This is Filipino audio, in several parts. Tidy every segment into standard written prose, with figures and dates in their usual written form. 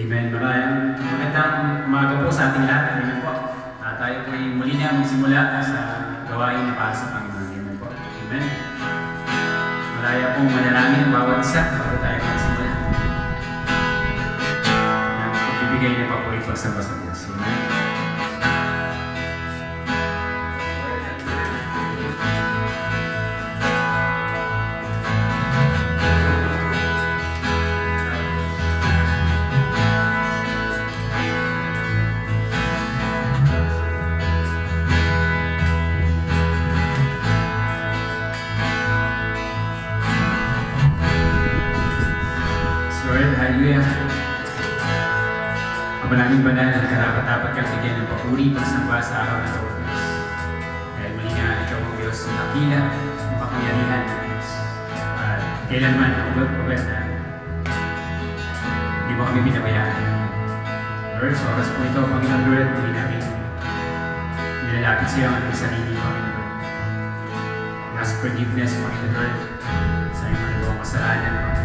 Amen. Magandang umaga po sa ating lahat. Amen po. Tayo po ay muli na magsimula sa gawain na para sa Panginoon. Amen po. Amen. Malaya pong manalangin ang bawat isa bago tayo magsimula. Na pagbibigay na paborito sa Diyos. Amen. Hallelujah. Maraming banal at karapat-dapat kang bigyan ng papuri pagsamba sa araw na ito, Diyos. Dahil muli nga ikaw ang Diyos ng dakila, ng kapangyarihan ng Diyos. At kailanman ang ugat-ugat na hindi mo kami binabayaan. Lord, sa oras po ito, Panginoon Lord, muli namin nilalapit sa iyo ang ating sarili, Panginoon. Ask forgiveness, Panginoon Lord, sa iyong mga nagawang kasalanan, Panginoon.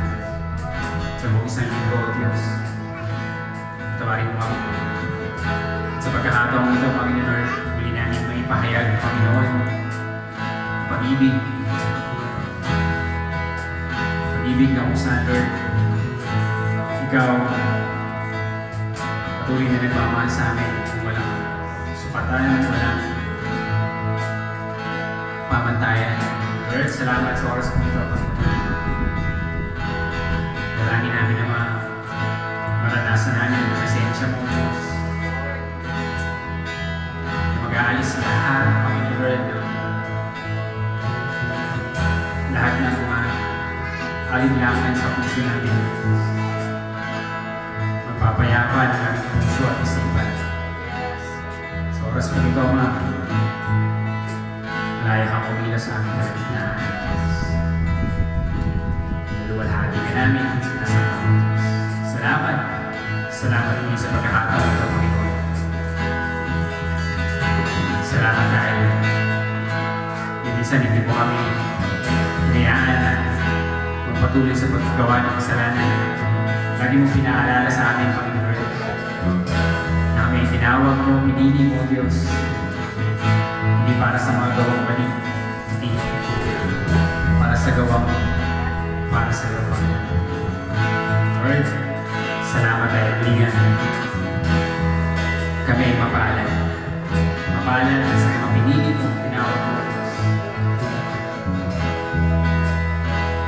Sa buong isang linggo, Diyos. Tawarin mo kami. Sa pagkakataong ito, Panginoon Lord, muli namin may ipahayag, Panginoon, pag-ibig. Pag-ibig na kung saan, Lord, ikaw patuloy na nagmamahal sa amin kung walang sukatan, walang pamantayan. Lord, salamat sa oras kong ito, Panginoon. Dalangin namin na maranasan namin ang presensya mo, Diyos. Na mag-aalis lahat, Panginoon Lord, lahat ng mga alinlangan sa puso natin. Magpapayapa ng aming puso at isipan. Sa oras mo ito, malaya kang kumilos sa aming kalagitnaan, Diyos. Luwalhati ka namin sa Panginoon. Salamat. Salamat mo sa pagkakataon ito, Panginoon. Salamat dahil minsan hindi po kami hinayaan na magpatuloy sa paggawa ng kasalanan. Lagi mo pinaalala sa amin, Panginoon, na kami tinawag mo, pinili mo, Diyos. Hindi para sa mga gawang mali, hindi para sa gawang para sa iyo, Panginoon. Lord, salamat dahil bigyan kami ay mapalad. Mapalad sa mga pinili mong tinawag mo.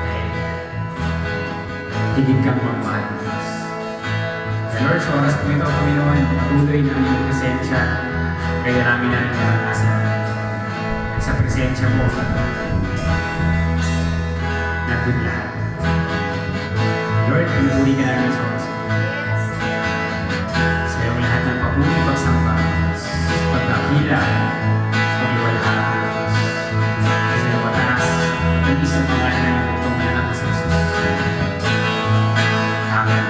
Dahil higit kang magmahal, Diyos. Dahil Lord, sa oras po ito, Panginoon, patuloy na ang iyong presensya. Kaya namin namin maranasan sa presensya mo. Nandun lahat. Lord, pinupuri ka namin sa oras. Sa iyong lahat ng papuri, pagsamba, pagdakila, pag-iwalhati. Sa iyong mataas, ang isang pangalan ng itong anak sa Jesus. Amen.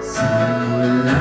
Simula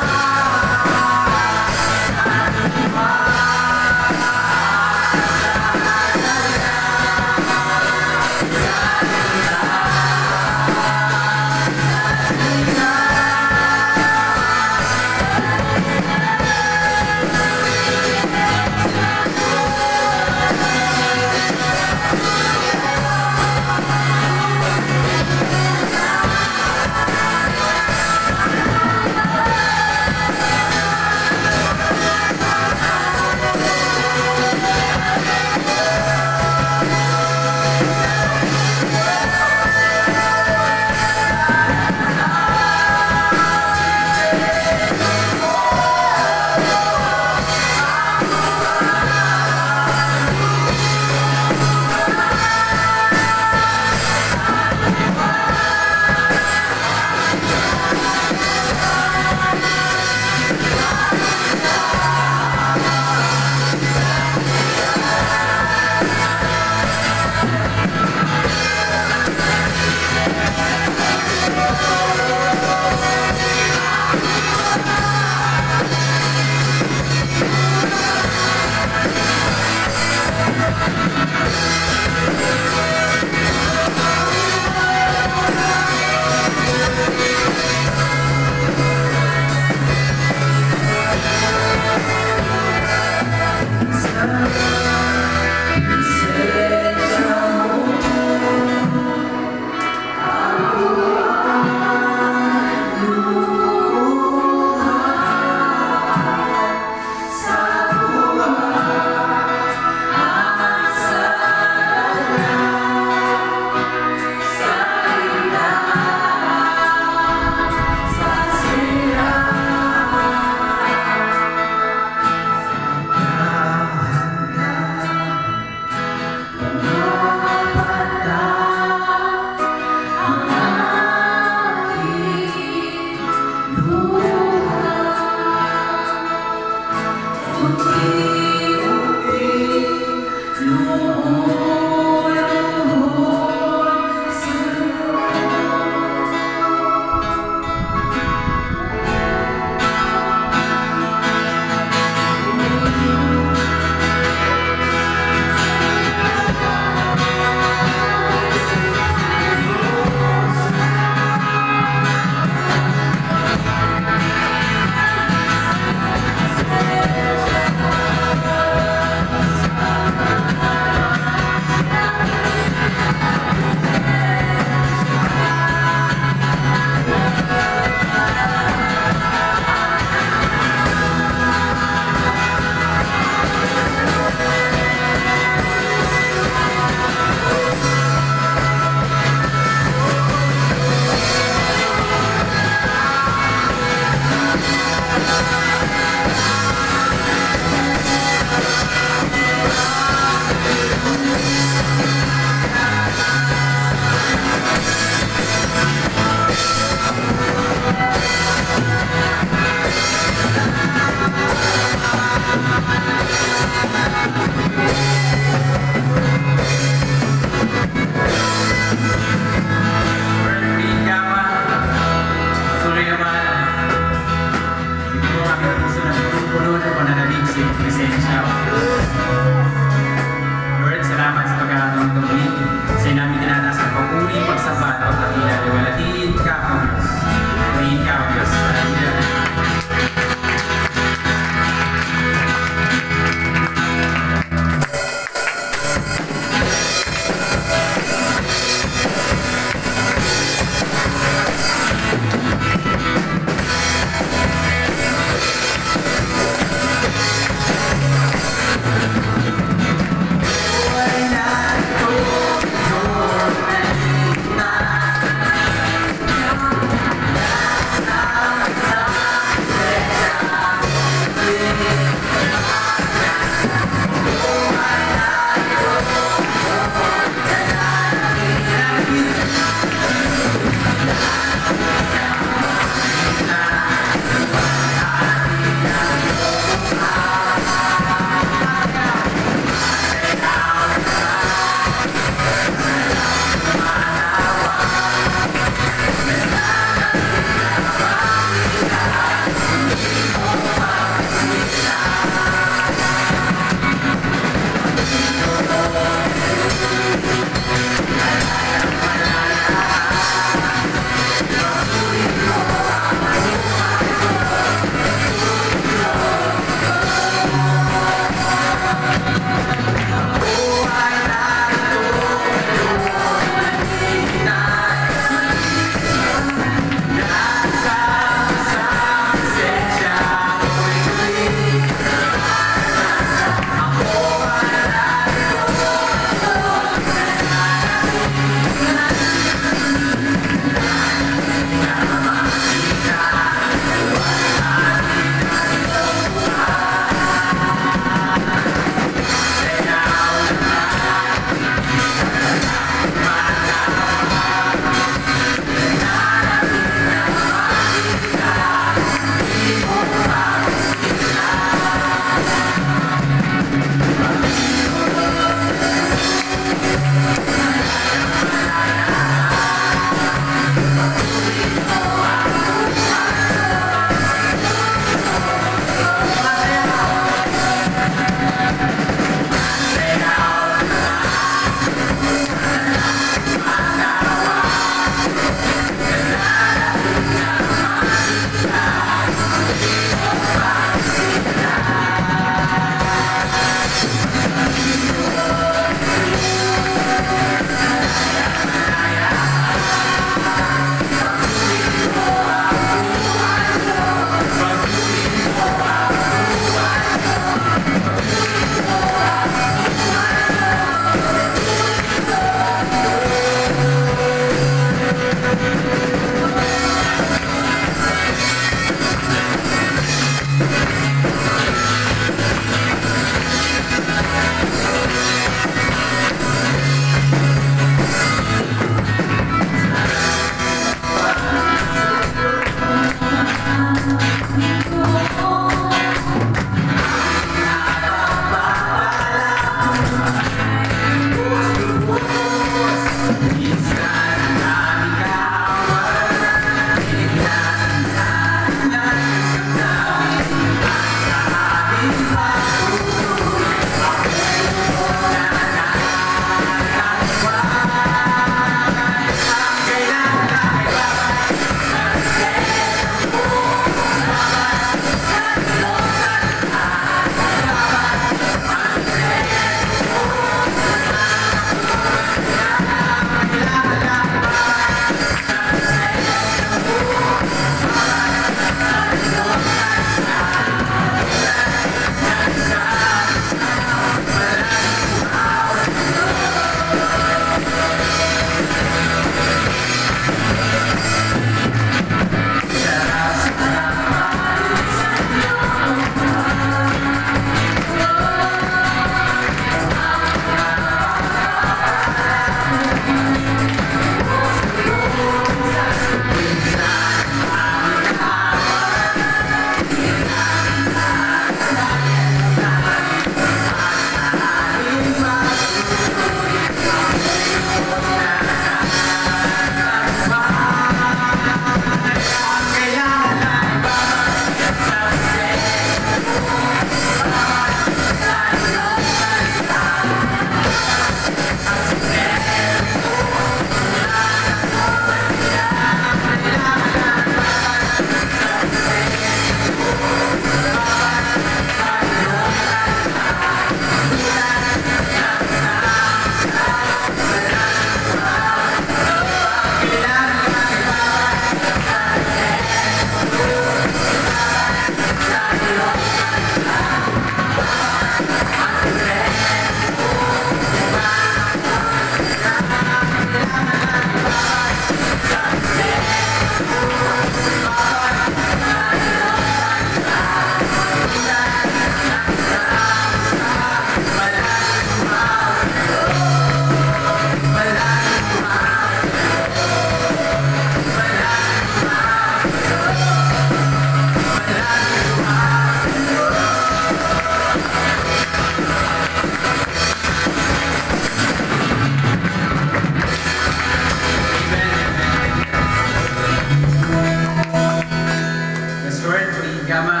Ama,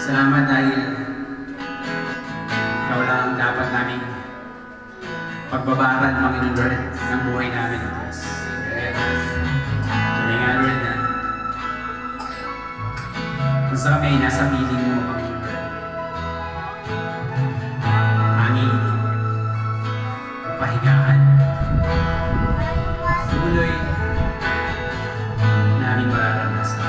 salamat dahil ikaw lang ang dapat naming pagbabaran, Panginoon Lord, ng buhay namin, Diyos. Tunay nga, Lord, na kung sa kami ay nasa piling mo, Panginoon Lord, hangin, pahingaan, tuloy namin mararamdasan.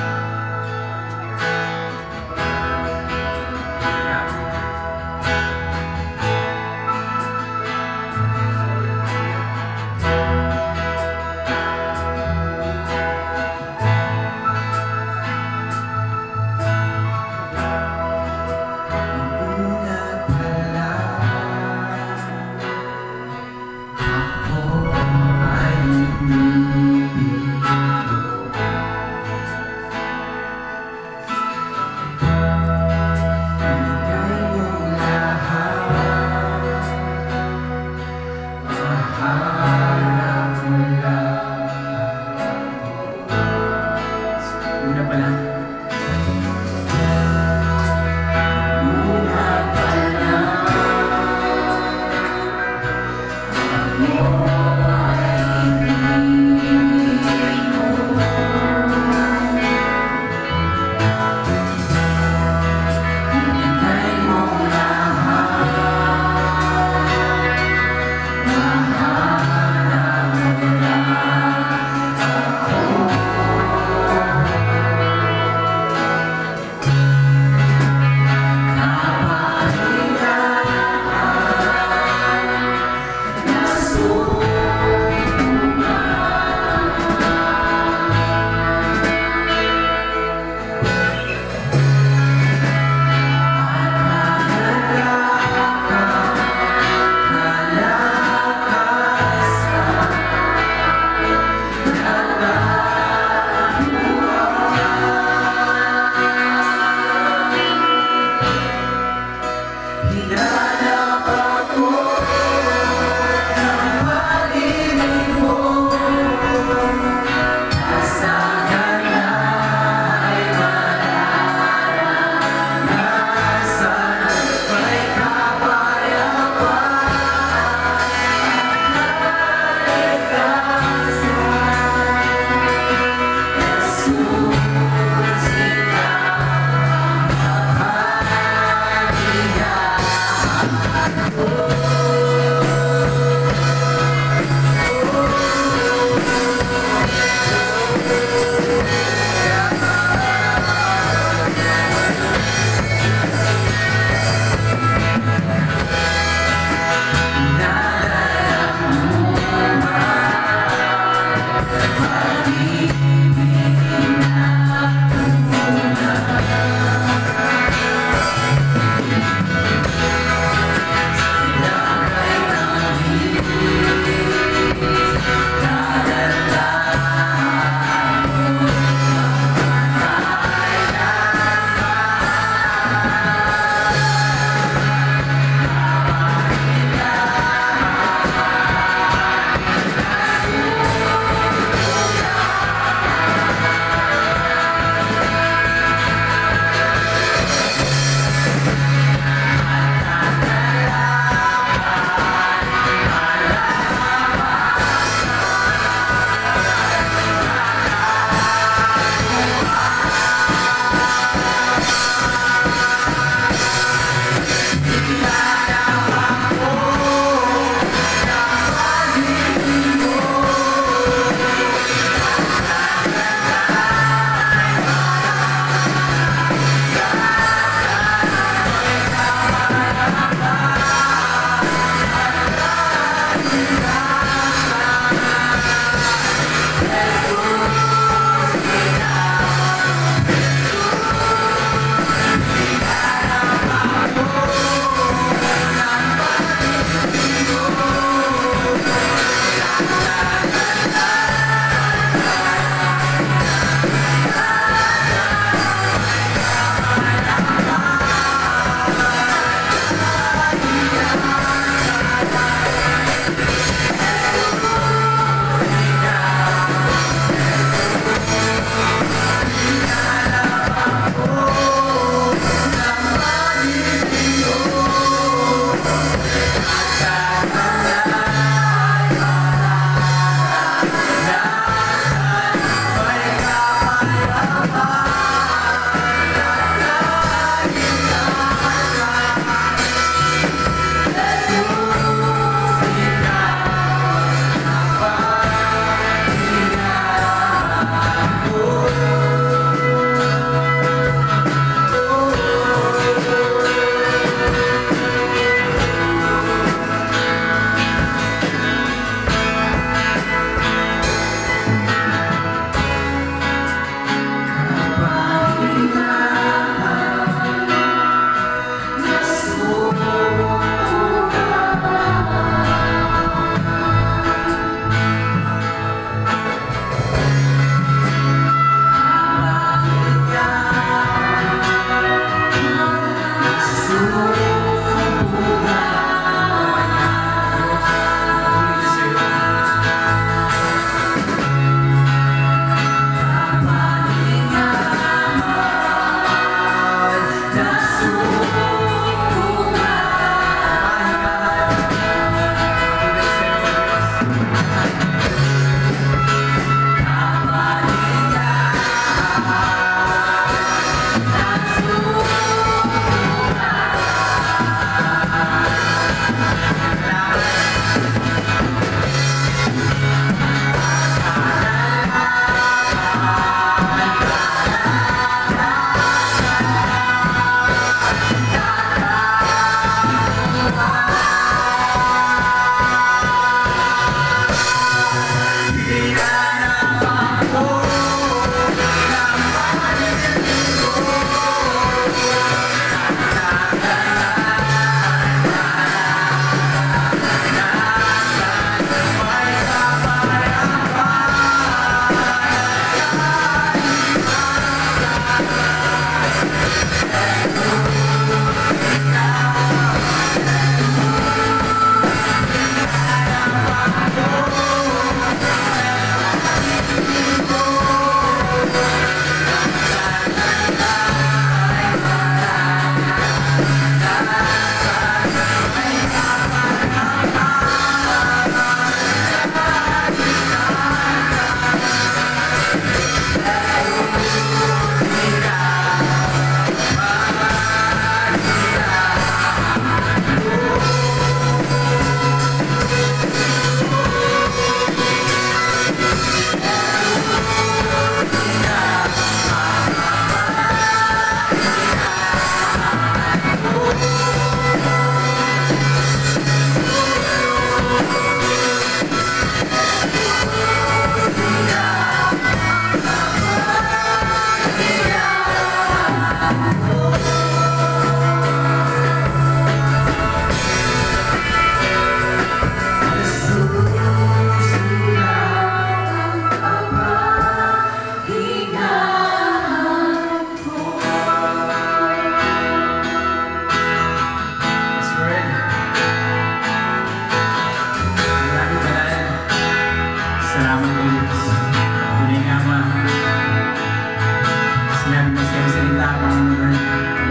namin kasi ang salita, Panginoon Lord,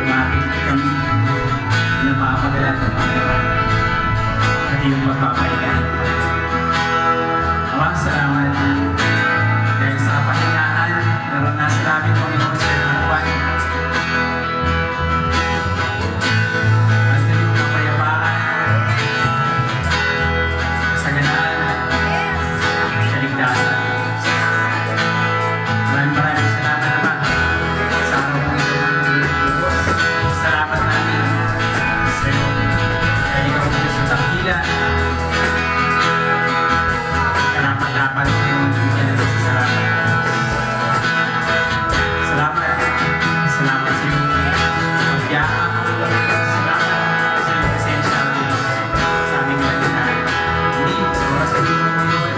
lumapit kami, napapagalat at pagkakas. At iyong pagpapahingahan. Ama, salamat. Dahil sa pahingahan, naranasan namin, Panginoon, sa iyong buwan. At naging kapayapaan, kasaganaan, kaligtasan. Maraming salamat, Ama, sa araw kong ito. Salamat namin sa iyo. Dahil ikaw ang Diyos ng dakila. Karapat-dapat mo bigyan natin sa salamat. Salamat. Salamat sa iyo. Pagyaman. Salamat sa iyong presensya sa aming lalinaan. Hindi, sa oras na dito, Panginoon.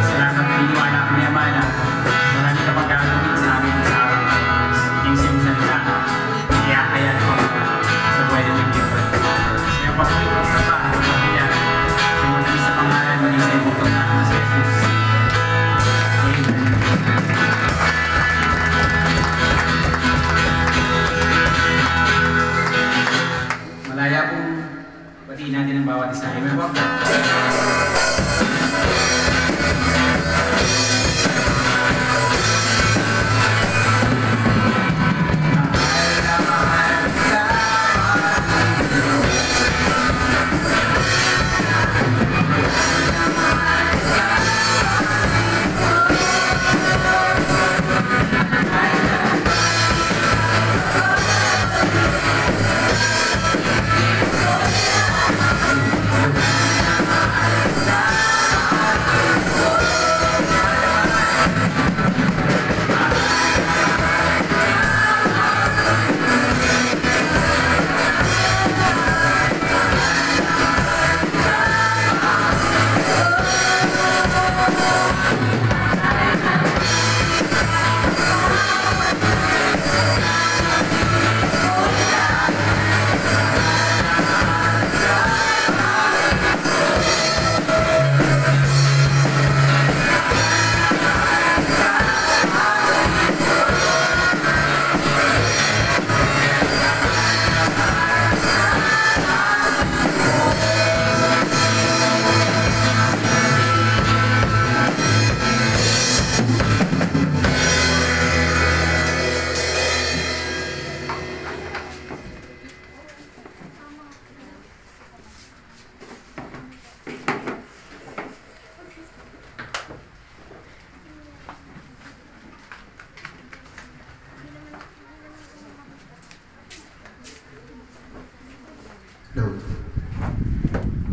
Salamat na iniwala kami, Ama, na marami ka pang gagawin sa aming asawa. Yung siyang salita. Kaya ko sa buhay ng Panginoon. Sa iyong patuloy ko sa pa, kapila. Sa iyong matalis sa pangalan, maging sa iyong pagkakas na sa Jesus. Amen. Malaya pong batiin natin ang bawat isa. Amen po.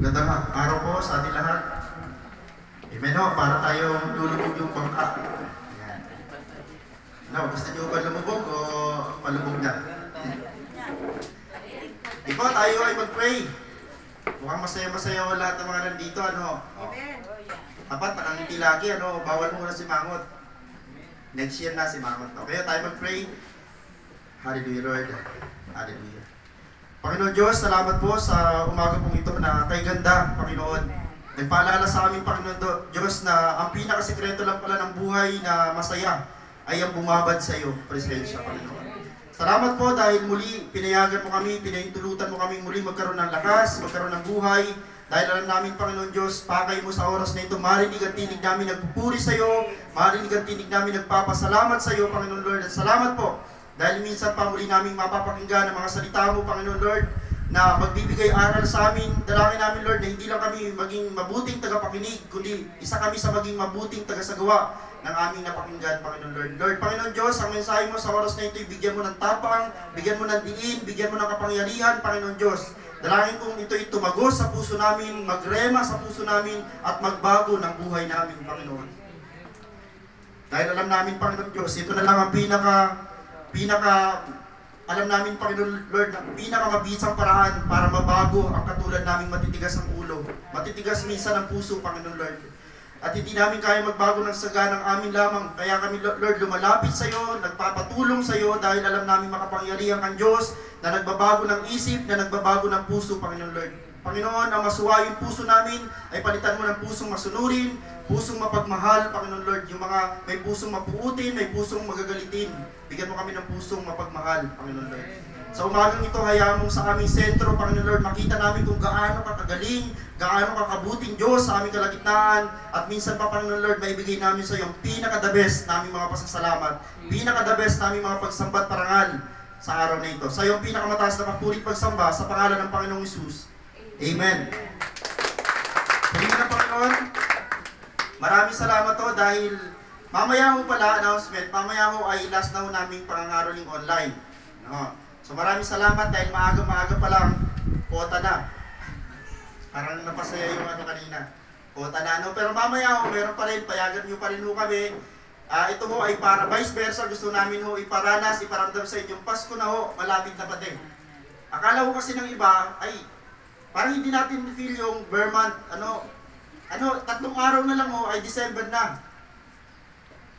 Magandang araw po sa ating lahat. Amen ho, para tayong lulubog yung bangka. Ayan. No, gusto nyo ba lumubog o palubog na? Ikaw, tayo ay mag-pray. Mukhang masaya-masaya o lahat ng mga nandito, ano? Dapat nakangiti lagi, ano? Bawal muna si Mangot. Next year na si Mangot. Okay, tayo mag-pray. Hallelujah, Lord. Hallelujah. Panginoon Diyos, salamat po sa umaga pong ito na kay ganda, Panginoon. Nagpaalala sa amin, Panginoon Diyos, na ang pinakasikreto lang pala ng buhay na masaya ay ang bumabad sa iyo, presensya, Panginoon. Salamat po dahil muli pinayagan mo kami, pinahintulutan mo kami muli magkaroon ng lakas, magkaroon ng buhay. Dahil alam namin, Panginoon Diyos, pakay mo sa oras na ito, marinig ang tinig namin nagpupuri sa iyo, marinig ang tinig namin nagpapasalamat sa iyo, Panginoon Lord. At salamat po dahil minsan pa muli namin mapapakinggan ang mga salita mo, Panginoon Lord, na magbibigay aral sa amin. Dalangin namin, Lord, na hindi lang kami maging mabuting tagapakinig, kundi isa kami sa maging mabuting tagasagawa ng aming napakinggan, Panginoon Lord. Lord, Panginoon Diyos, ang mensahe mo sa oras na ito, bigyan mo ng tapang, bigyan mo ng diin, bigyan mo ng kapangyarihan, Panginoon Diyos. Dalangin kong ito'y tumagos sa puso namin, magrema sa puso namin, at magbago ng buhay namin, Panginoon. Dahil alam namin, Panginoon Diyos, ito na lang ang alam namin, Panginoon Lord, na pinakamabisang paraan para mabago ang katulad naming matitigas ang ulo. Matitigas minsan ang puso, Panginoon Lord. At hindi namin kaya magbago ng saganang amin lamang. Kaya kami, Lord, lumalapit sa iyo, nagpapatulong sa iyo dahil alam namin makapangyarihan kang Diyos na nagbabago ng isip, na nagbabago ng puso, Panginoon Lord. Panginoon, ang masuwa yung puso namin ay palitan mo ng pusong masunurin, pusong mapagmahal, Panginoon Lord, yung mga may pusong mapuutin, may pusong magagalitin. Bigyan mo kami ng pusong mapagmahal, Panginoon Lord. Sa umagang ito, hayaan mo sa aming sentro, Panginoon Lord, makita namin kung gaano ka kagaling, gaano ka kabuting Diyos sa aming kalagitnaan, at minsan pa, Panginoon Lord, maibigay namin sa iyo ang pinaka-the best naming mga pasasalamat, pinaka-the best naming mga pagsambat parangal sa araw na ito. Sa iyong pinakamataas na papurit pagsamba sa pangalan ng Panginoong Hesus. Amen. Pagiging na, Panginoon, maraming salamat to dahil mamaya ho pala, announcement, mamaya ho ay last na ho naming pangangaroling online. No? So maraming salamat dahil maaga-maaga pa lang, kota na. Parang napasaya yung kanina. Kota na, no? Pero mamaya ho, meron pa rin, payagan nyo pa rin ho kami. Ito ho ay para vice versa, gusto namin ho iparanas, iparamdam sa inyong Pasko na ho, malapit na pa din. Akala ho kasi ng iba, ay, parang hindi natin feel yung Vermont, 3 araw na lang ho, ay December na.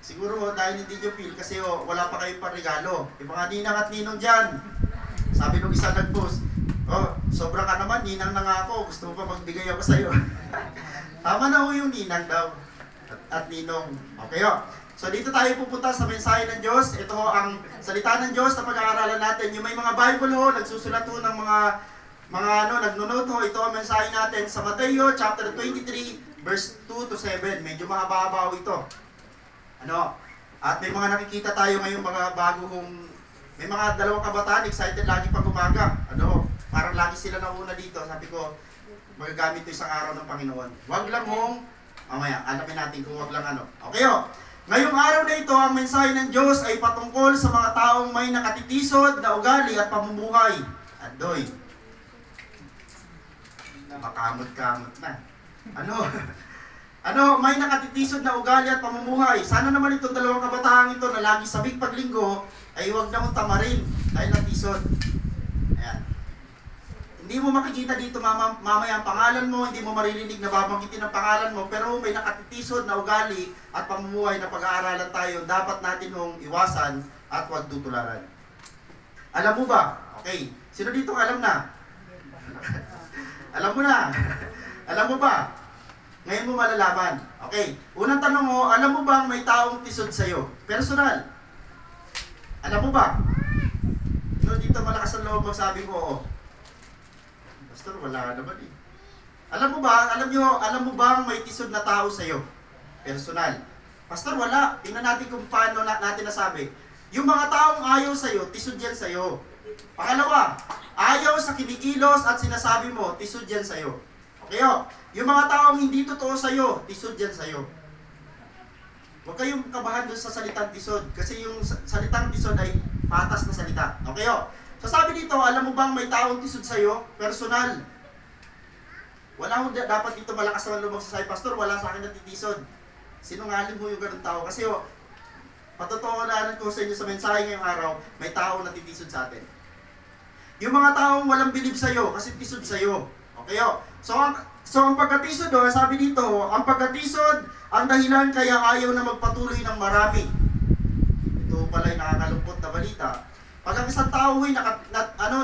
Siguro ho, dahil hindi nyo feel kasi ho, wala pa kayong parigalo. Yung mga ninang at ninong dyan, sabi nung isa nag-post, sobra ka naman, ninang na nga ako, gusto mo pa magbigay ako sa'yo. Tama na ho yung ninang daw, at ninong. Okay ho. So dito tayo pupunta sa mensahe ng Diyos. Ito ho ang salita ng Diyos na pag-aaralan natin. Yung may mga Bible ho, nagsusulat ho ng mga nagnonote ho. Ito ang mensahe natin sa Mateo chapter 23, verse 2 to 7. Medyo mahaba-haba ho ito. At may mga nakikita tayo ngayon, mga may mga dalawang kabataan, excited lagi pag umaga. Parang lagi sila nauna dito. Sabi ko, magagamit ito isang araw ng Panginoon. Wag lang hong, mamaya, alamin natin kung wag lang Okay ho. Ngayong araw na ito, ang mensahe ng Diyos ay patungkol sa mga taong may nakatitisod na ugali at pamumuhay. Adoy. Makamot-kamot na. May nakatitisod na ugali at pamumuhay. Sana naman itong dalawang kabataang ito na lagi sabik paglinggo ay huwag na mong tamarin dahil natisod. Ayan. Hindi mo makikita dito mamaya ang pangalan mo, hindi mo maririnig na babanggitin ang pangalan mo, pero may nakatitisod na ugali at pamumuhay na pag-aaralan tayo, dapat natin hong iwasan at huwag tutularan. Alam mo ba? Okay. Sino dito alam na? Alam mo na. Alam mo ba? Ngayon mo malalaman. Okay. Unang tanong mo, alam mo bang may taong tisod sa'yo? Personal. Alam mo ba? Sino dito malakas ang loob magsabi ko, oo. Pastor, wala naman eh. Alam mo bang may tisod na tao sa'yo? Personal. Pastor, wala. Tingnan natin kung paano natin nasabi. Yung mga taong ayaw sa'yo, tisod yan sa'yo. Pangalawa, ayaw sa kinikilos at sinasabi mo, tisod yan sa'yo. Okay o? Yung mga taong hindi totoo sa'yo, tisod yan sa'yo. Huwag kayong kabahan doon sa salitang tisod. Kasi yung salitang tisod ay patas na salita. Okay o? So sabi dito, alam mo bang may taong tisod sa'yo? Personal. Wala akong dapat dito malakas naman lumang sa Pastor, wala sa akin natitisod. Sinungaling mo yung ganun tao. Kasi o, patutuunanan ko sa inyo sa mensahe ngayong araw, may taong natitisod sa atin. Yung mga taong walang bilib sa'yo, kasi tisod sa'yo. Okay o? So ang pagkatisod, sabi dito, ang pagkatisod, ang dahilan kaya ayaw na magpatuloy ng marami. Ito pala yung nakakalungkot na balita. Pag ang isang tao ay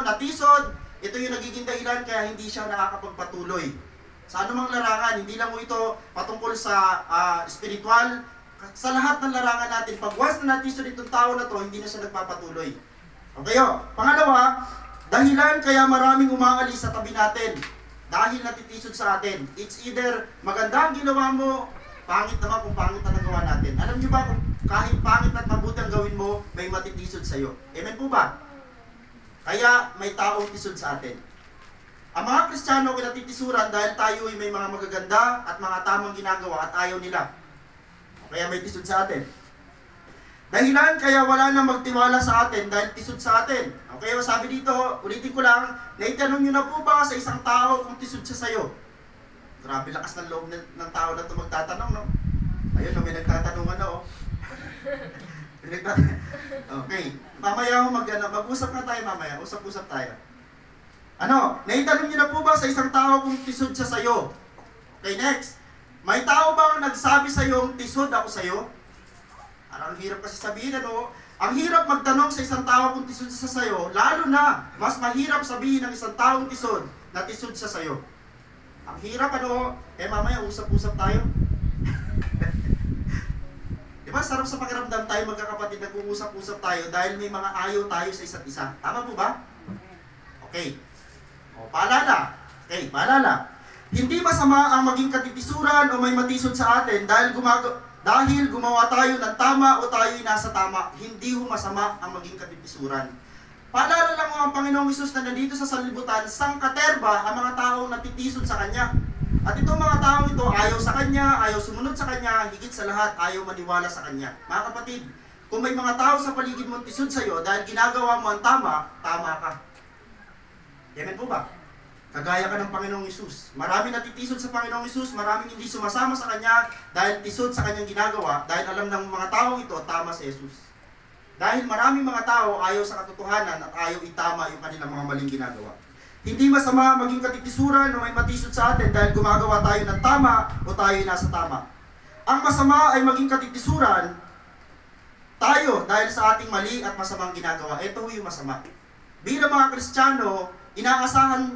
natisod, ito yung nagiging dahilan kaya hindi siya nakakapagpatuloy. Sa anumang larangan, hindi lang mo ito patungkol sa spiritual, sa lahat ng larangan natin, pag once na natisod itong tao na to, hindi na siya nagpapatuloy. Okay o? Pangalawa, dahilan kaya maraming umaalis sa tabi natin. Dahil natitisod sa atin. It's either maganda ang ginawa mo, pangit naman kung pangit na nagawa natin. Alam niyo ba kung kahit pangit at mabuti ang gawin mo, may matitisod sa iyo. Amen po ba? Kaya may taong tisod sa atin. Ang mga Kristiyano ay natitisuran dahil tayo ay may mga magaganda at mga tamang ginagawa at ayaw nila. Kaya may tisod sa atin. Dahilan kaya wala nang magtiwala sa atin dahil tisod sa atin. Okay, sabi dito, ulitin ko lang, naitanong nyo na po ba sa isang tao kung tisod siya sa'yo? Grabe lakas ng loob ng tao na ito magtatanong, no? Ayun, may nagtatanong Okay, mamaya mag-usap na tayo mamaya, usap-usap tayo. Naitanong nyo na po ba sa isang tao kung tisod siya sa'yo? Okay, next. May tao bang nagsabi sa'yo, tisod ako sa'yo? Ang hirap kasi sabihin, Ang hirap magtanong sa isang tao kung tisod siya sa'yo, lalo na mas mahirap sabihin ng isang taong tisod na tisod siya sa'yo. Ang hirap mamaya usap-usap tayo. Diba, sarap sa pakiramdam tayo magkakapatid, nag-uusap-usap tayo dahil may mga ayaw tayo sa isa't isa. Tama po ba? Okay. Paalala. Okay, paalala. Hindi masama ang maging katitisuran o may matisod sa atin dahil gumawa tayo ng tama o tayo'y nasa tama. Hindi ho masama ang maging katitisuran. Paalala lang ang Panginoong Hesus na nandito sa sanlibutan, sangkaterba ang mga taong natitisod sa Kanya. At itong mga taong ito, ayaw sa Kanya, ayaw sumunod sa Kanya, higit sa lahat, ayaw maniwala sa Kanya. Mga kapatid, kung may mga tao sa paligid mong tisod sa iyo dahil ginagawa mo ang tama, tama ka. Amen po ba? Kagaya ka ng Panginoong Hesus. Maraming natitisod sa Panginoong Hesus, maraming hindi sumasama sa Kanya dahil tisod sa Kanyang ginagawa, dahil alam ng mga taong ito, tama si Hesus. Dahil maraming mga tao ayaw sa katotohanan at ayaw itama yung kanilang mga maling ginagawa. Hindi masama maging katitisuran o may matisod sa atin dahil gumagawa tayo ng tama o tayo'y nasa tama. Ang masama ay maging katitisuran tayo dahil sa ating mali at masamang ginagawa. Ito yung masama. Bilang mga Kristiyano, inaasahan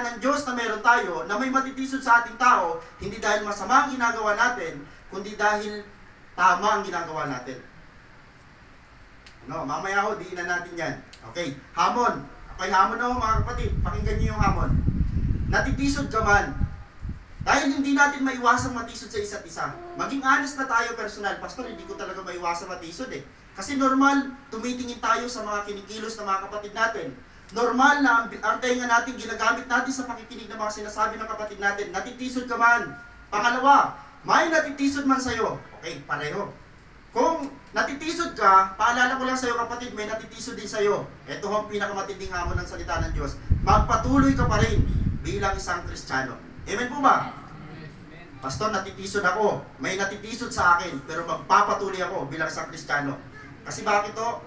ng Diyos na meron tayo na may matitisod sa ating tao, hindi dahil masama ang ginagawa natin, kundi dahil tama ang ginagawa natin. Mamaya ho, diin na natin yan. Okay, hamon. Okay, hamon na ho mga kapatid, pakinggan niyo yung hamon. Natitisod ka man, dahil hindi natin maiwasang matisod sa isa't isa. Maging honest na tayo personal. Pastor, hindi ko talaga maiwasang matisod eh. Kasi normal, tumitingin tayo sa mga kinikilos ng mga kapatid natin. Normal na ang tenga natin, ginagamit natin sa pakikinig ng mga sinasabi ng kapatid natin. Natitisod ka man. Pangalawa, may natitisod man sa'yo. Okay, pareho. Kung natitisod ka, paalala ko lang sa'yo kapatid, may natitisod din sa'yo. Ito ang pinakamatinding hamon ng salita ng Diyos. Magpatuloy ka pa rin bilang isang Kristiyano. Amen po ba? Pastor, natitisod ako. May natitisod sa akin, pero magpapatuloy ako bilang isang Kristiyano. Kasi bakit to?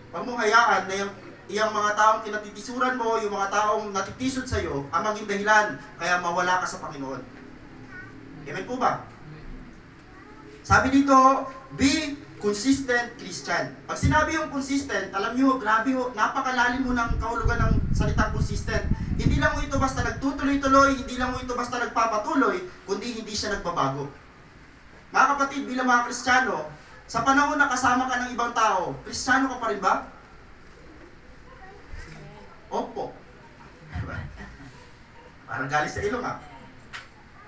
Huwag mong hayaan na yung mga taong kinatitisuran mo, yung mga taong natitisod sa'yo, ang maging dahilan kaya mawala ka sa Panginoon. Amen po ba? Sabi dito, be consistent Christian. Pag sinabi yung consistent, alam nyo, grabe ho, napakalalim mo ng kahulugan ng salitang consistent. Hindi lang mo ito basta nagtutuloy-tuloy, hindi lang mo ito basta nagpapatuloy, kundi hindi siya nagbabago. Mga kapatid, bilang mga Kristiyano, sa panahon na kasama ka ng ibang tao, Kristiyano ka pa rin ba? Opo. Parang galing sa ilong ha.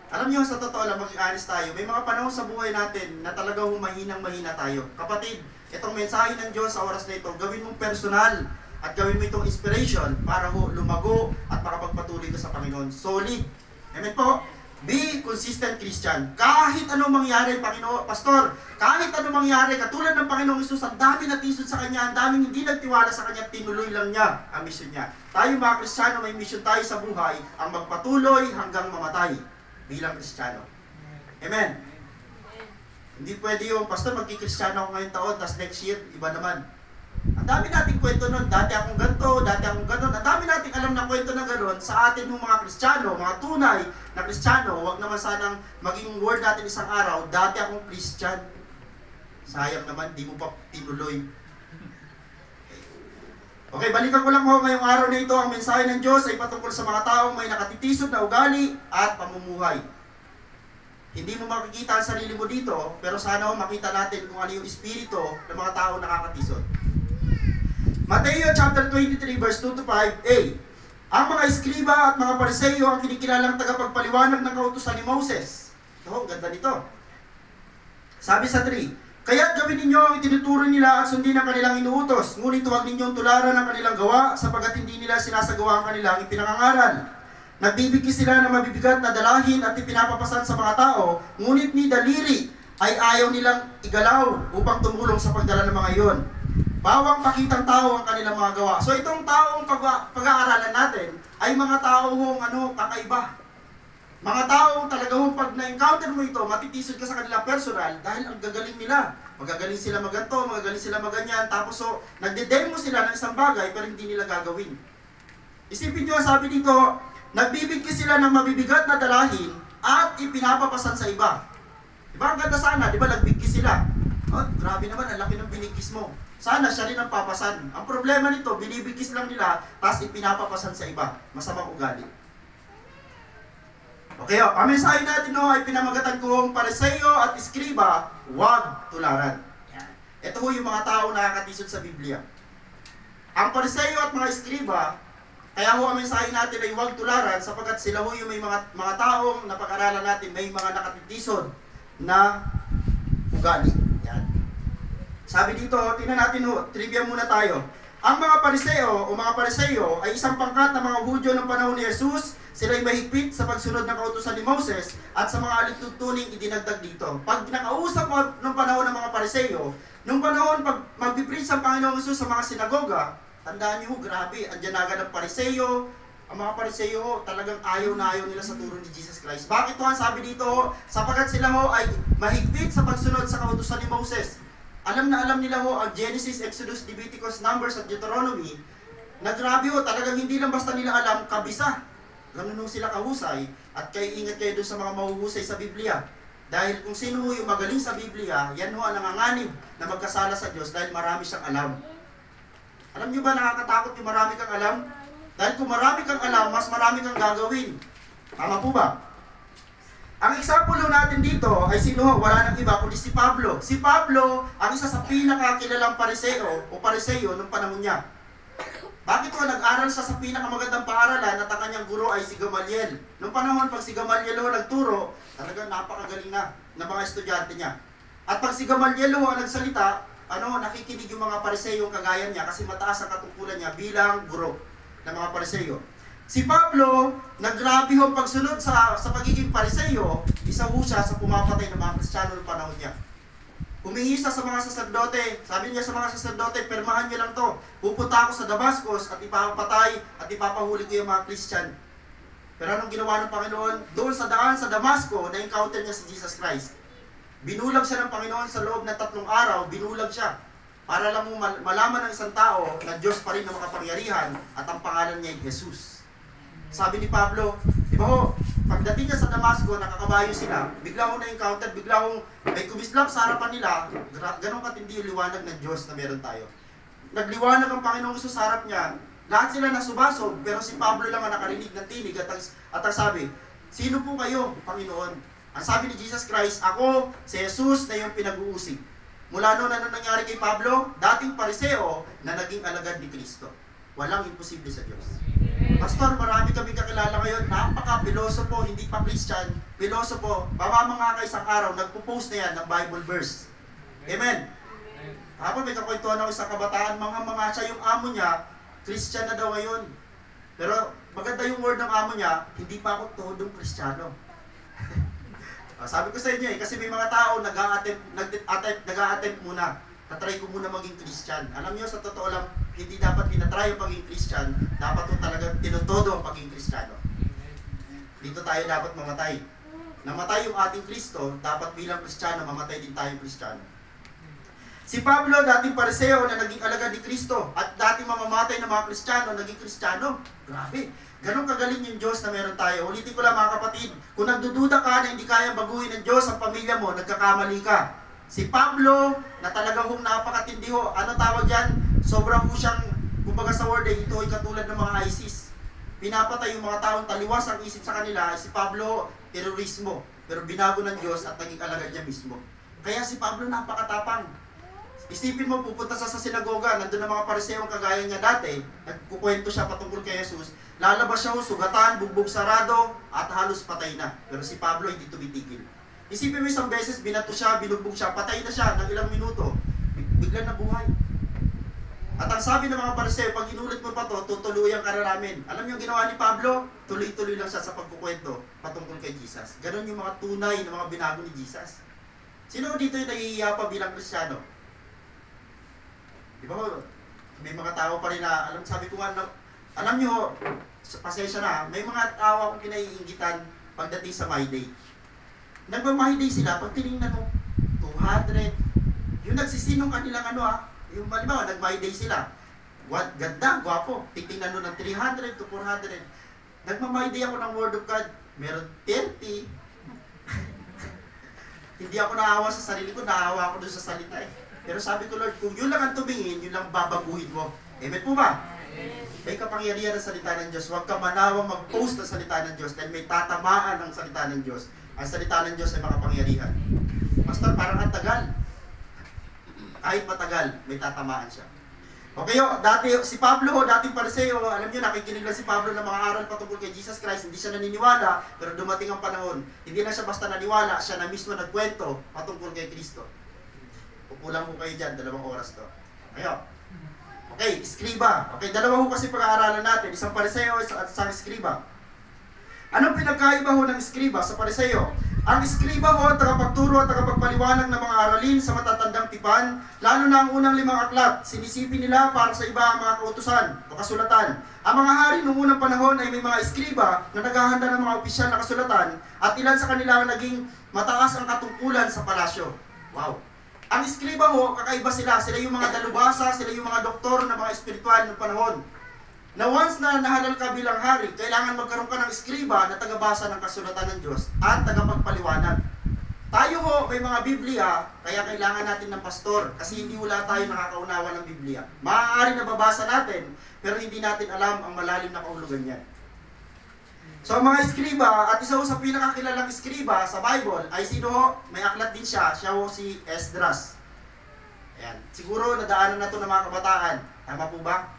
Alam niyo, sa totoo lang, maging honest tayo, may mga panahon sa buhay natin na talagang mahinang-mahina tayo. Kapatid, itong mensahe ng Diyos sa oras na ito, gawin mong personal at gawin mo itong inspiration para lumago at makapagpatuloy ka sa Panginoon. Solid. Amen po? Be consistent Christian. Kahit anong mangyari, Panginoon, Pastor, kahit anong mangyari, katulad ng Panginoong Hesus, ang dami natisod sa Kanya, ang daming hindi nagtiwala sa Kanya, tinuloy lang niya ang mission niya. Tayo mga Kristiyano, may mission tayo sa buhay, ang magpatuloy hanggang mamatay bilang Kristiyano. Amen. Hindi pwede yung, Pastor, magkikristiyano ako ngayong taon, tapos next year, iba naman. Ang dami nating kwento nun, dati akong ganito, dati akong ganon. Ang dami nating alam na kwento na ganon sa atin ng mga Kristiyano, mga tunay na Kristiyano. Huwag naman sanang maging word natin isang araw, dati akong Christian. Sayang naman, di mo pa tinuloy. Okay, balikan ko lang ho ngayong araw na ito. Ang mensahe ng Diyos ay patungkol sa mga taong may nakatitisod na ugali at pamumuhay. Hindi mo makikita ang sarili mo dito, pero sana ho makita natin kung ano yung espiritu ng mga taong nakakatisod. Mateo chapter 23 verse 2-5a. Ang mga eskriba at mga Pariseo ang kinikilalang tagapagpaliwanag ng kautusan ni Moses. Ito, ganda nito. Sabi sa 3, kaya't gawin ninyo ang itinuturo nila at sundin ang kanilang inuutos, ngunit huwag ninyong tularan ang kanilang gawa sapagat hindi nila sinasagawa ang kanilang ipinangangaral. Nagbibigay sila ng mabibigat na dalahin at ipinapapasan sa mga tao, ngunit ni daliri ay ayaw nilang igalaw upang tumulong sa pagdala ng mga iyon. Bawang pakitang tao ang kanilang mga gawa. So itong taong pag-aaralan natin ay mga taong kakaiba. Mga taong talagang pag na-encounter mo ito, matitisod ka sa kanilang personal dahil ang gagaling nila. Magagaling sila maganto, magagaling sila maganyan, tapos nagde-demo sila ng isang bagay pero hindi nila gagawin. Isipin nyo, sabi dito, nagbibigay sila ng mabibigat na dalahin at ipinapapasan sa iba. Diba ang ganda sana, diba nagbigay sila? Oh, grabe naman, ang laki ng binigkis mo. Sana siya rin ang papasan. Ang problema nito, binibigkis lang nila, tapos ipinapapasan sa iba. Masamang ugali. Okay, ang mensahe natin ay pinamagatan kong Pariseo at Iskriba, huwag tularan. Yan. Ito yung mga tao na nakakatisod sa Biblia. Ang Pariseo at mga Iskriba, kaya ang mensahe natin ay huwag tularan sapagkat sila yung may mga taong napag-aralan natin, may mga nakatitisod na ugali. Yan. Sabi dito, tingnan natin trivia muna tayo. Ang mga Pariseo o mga Pariseo ay isang pangkat ng mga Hudyo ng panahon ni Jesus. Sila ay mahigpit sa pagsunod ng kautusan ni Moses at sa mga alituntuning idinagdag dito. Pag nakausap mo ng panahon ng mga Pariseo, nung panahon pag magpipreach ang Panginoong Jesus sa mga sinagoga, tandaan niyo, grabe, andyan agad ang Pariseo. Ang mga Pariseo, talagang ayaw na ayaw nila sa turo ni Jesus Christ. Bakit ang sabi dito? Sapagkat sila ay mahigpit sa pagsunod sa kautusan ni Moses. Alam na alam nila ang Genesis, Exodus, Leviticus, Numbers at Deuteronomy, na grabe talagang hindi lang basta nila alam, kabisa. Ganun sila kahusay, at kayo ingat kayo doon sa mga mahuhusay sa Biblia. Dahil kung sino yung magaling sa Biblia, yan ang nanganganib na magkasala sa Diyos dahil marami siyang alam. Alam niyo ba nakakatakot yung marami kang alam? Dahil kung marami kang alam, mas marami kang gagawin. Tama po ba? Ang example natin dito ay sino? Wala nang iba kundi si Pablo. Si Pablo ang isa sa pinakakilalang Pariseo o Pariseo ng panahon niya. Bakit nag-aral siya sa pinakamagandang paaralan at ang kanyang guro ay si Gamaliel? Noong panahon, pag si Gamaliel nagturo, talagang napakagaling na ng mga estudyante niya. At pag si Gamaliel ang nagsalita, nakikinig yung mga Pariseo kagaya niya kasi mataas ang katungkulan niya bilang guro ng mga Pariseo. Si Pablo, naggrabe ang pagsunod sa pagiging Pariseo, isa siya sa pumapatay ng mga Kristiyano ng panahon niya. Humingi siya sa mga saserdote. Sabi niya sa mga saserdote, permahan niyo lang to. Pupunta ako sa Damascus at ipapatay at ipapahuli ko yung mga Christian. Pero anong ginawa ng Panginoon? Doon sa daan sa Damasco, na-encounter niya si Jesus Christ. Binulag siya ng Panginoon sa loob ng 3 araw, binulag siya. Para lang mo malaman ng isang tao na Diyos pa rin ang makapangyarihan at ang pangalan niya ay Jesus. Sabi ni Pablo, di ba pagdating niya sa Damasco, nakakabayo sila, bigla na-encounter, bigla may kumislap sa harapan nila, ganun katindi yung liwanag ng Diyos na meron tayo. Nagliwanag ang Panginoong Jesus sa harap niya, lahat sila nasubasog, pero si Pablo lang ang nakarinig ng tinig at ang sabi, sino po kayo, Panginoon? Ang sabi ni Jesus Christ, ako, si Jesus na yung pinag-uusig. Mula noon, ano nangyari kay Pablo? Dating Pariseo na naging alagad ni Kristo. Walang imposible sa Diyos. Pastor, marami kami kakilala ngayon, napaka-pilosopo, hindi pa Christian, pilosopo, mamamangaka isang araw, nagpo-post na yan ng Bible verse. Amen. Tapos may kakwentuhan ako sa kabataan, mga siya yung amo niya, Christian na daw ngayon. Pero maganda yung word ng amo niya, hindi pa ako todong Kristiyano. Sabi ko sa inyo kasi may mga tao nag-a-attempt muna. Natry ko muna maging Christian. Alam niyo, sa totoo lang, hindi dapat tinatry yung pagiging Christian, dapat yung talagang tinutodo ang pagiging Kristiyano. Dito tayo dapat mamatay. Namatay yung ating Kristo, dapat bilang Kristiyano, mamatay din tayong Kristiyano. Si Pablo, dating Pariseo na naging alagad ni Kristo, at dating mamamatay ng mga Kristiyano, naging Kristiyano. Grabe. Ganun kagaling yung Diyos na meron tayo. Ulitin ko lang mga kapatid, kung nagdududa ka na hindi kayang baguhin ng Diyos ang pamilya mo, nagkakamali ka. Si Pablo, na talagang napakatindi ano tawag yan? Sobrang siyang, kumbaga sa word ito ay katulad ng mga ISIS. Pinapatay yung mga taong taliwas ang isip sa kanila. Si Pablo, terorismo. Pero binago ng Diyos at naging alagad niya mismo. Kaya si Pablo napakatapang. Isipin mo, pupunta sa sinagoga, nandun ang mga Pariseong kagaya niya dati, nagkukwento siya patungkol kay Jesus, lalabas siya sugatan, bugbog sarado, at halos patay na. Pero si Pablo hindi tumitigil. Isipin mo isang beses, binato siya, binugbog siya, patay na siya ng ilang minuto. Biglang nabuhay. At ang sabi ng mga Pariseo, pag inulit mo pa to, tutuluyan ka na namin. Alam niyo yung ginawa ni Pablo? Tuloy-tuloy lang siya sa pagkukwento patungkol kay Jesus. Ganon yung mga tunay na mga binago ni Jesus. Sino dito yung nahihiya pa bilang Kristiyano? Di ba? May mga tao pa rin na, sabi ko nga, alam niyo, pasensya na, may mga tao akong kinaiingitan pagdating sa My Day. Nagmamahay day sila, pag tinignan mo, 200, yung nagsisinong kanilang yung halimbawa, nag-my day sila, ganda, gwapo, titingnan mo ng 300 to 400, nagmamahay day ako ng Word of God, meron 30, Hindi ako naawa sa sarili ko, naawa ako doon sa salita eh. Pero sabi ko, Lord, kung yun lang ang tumingin, yun lang babaguhin mo. Amen po ba? May kapangyarihan ng salita ng Diyos. Huwag ka manawang mag-post ng salita ng Diyos dahil may tatamaan ng salita ng Diyos. Ang salita ng Diyos ay makapangyarihan. Pastor, parang ang tagal. Kahit matagal, may tatamaan siya. Okay, dati, si Pablo, dating Pariseo, alam niyo, nakikinig lang si Pablo ng mga aral patungkol kay Jesus Christ, hindi siya naniniwala, pero dumating ang panahon, hindi na siya basta naniwala, siya na mismo nagkwento patungkol kay Kristo. Pupulang ko kayo dyan, 2 oras to. Ngayon, okay, Eskriba. Okay, dalawa ho kasi pag-aaralan natin, isang Pariseo at isang Eskriba. Anong pinagkaiba ho ng Eskriba sa Pariseo? Ang Eskriba ho, tagapagturo at tagapagpaliwanag ng mga aralin sa matatandang tipan, lalo na ang unang 5 aklat. Sinisipin nila para sa iba ang mga kautusan o kasulatan. Ang mga hari noong unang panahon ay may mga Eskriba na naghahanda ng mga opisyal na kasulatan at ilan sa kanila ang naging mataas ang katungkulan sa palasyo. Wow! Ang Eskriba ho, kakaiba sila. Sila yung mga dalubhasa, sila yung mga doktor ng mga espiritual ng panahon. Na once na nahalal ka bilang hari, kailangan magkaroon ka ng Eskriba na tagabasa ng kasulatan ng Diyos at tagapagpaliwanag. Tayo ho, may mga Biblia, kaya kailangan natin ng pastor kasi hindi wala tayo nakakaunawa ng Biblia. Maaari na babasa natin, pero hindi natin alam ang malalim na kahulugan niyan. So ang mga Eskriba, at isa ho sa pinakakilalang Eskriba sa Bible, ay sino ho? May aklat din siya, siya ho si Esdras. Ayan. Siguro nadaanan na ito ng mga kabataan. Tama po ba?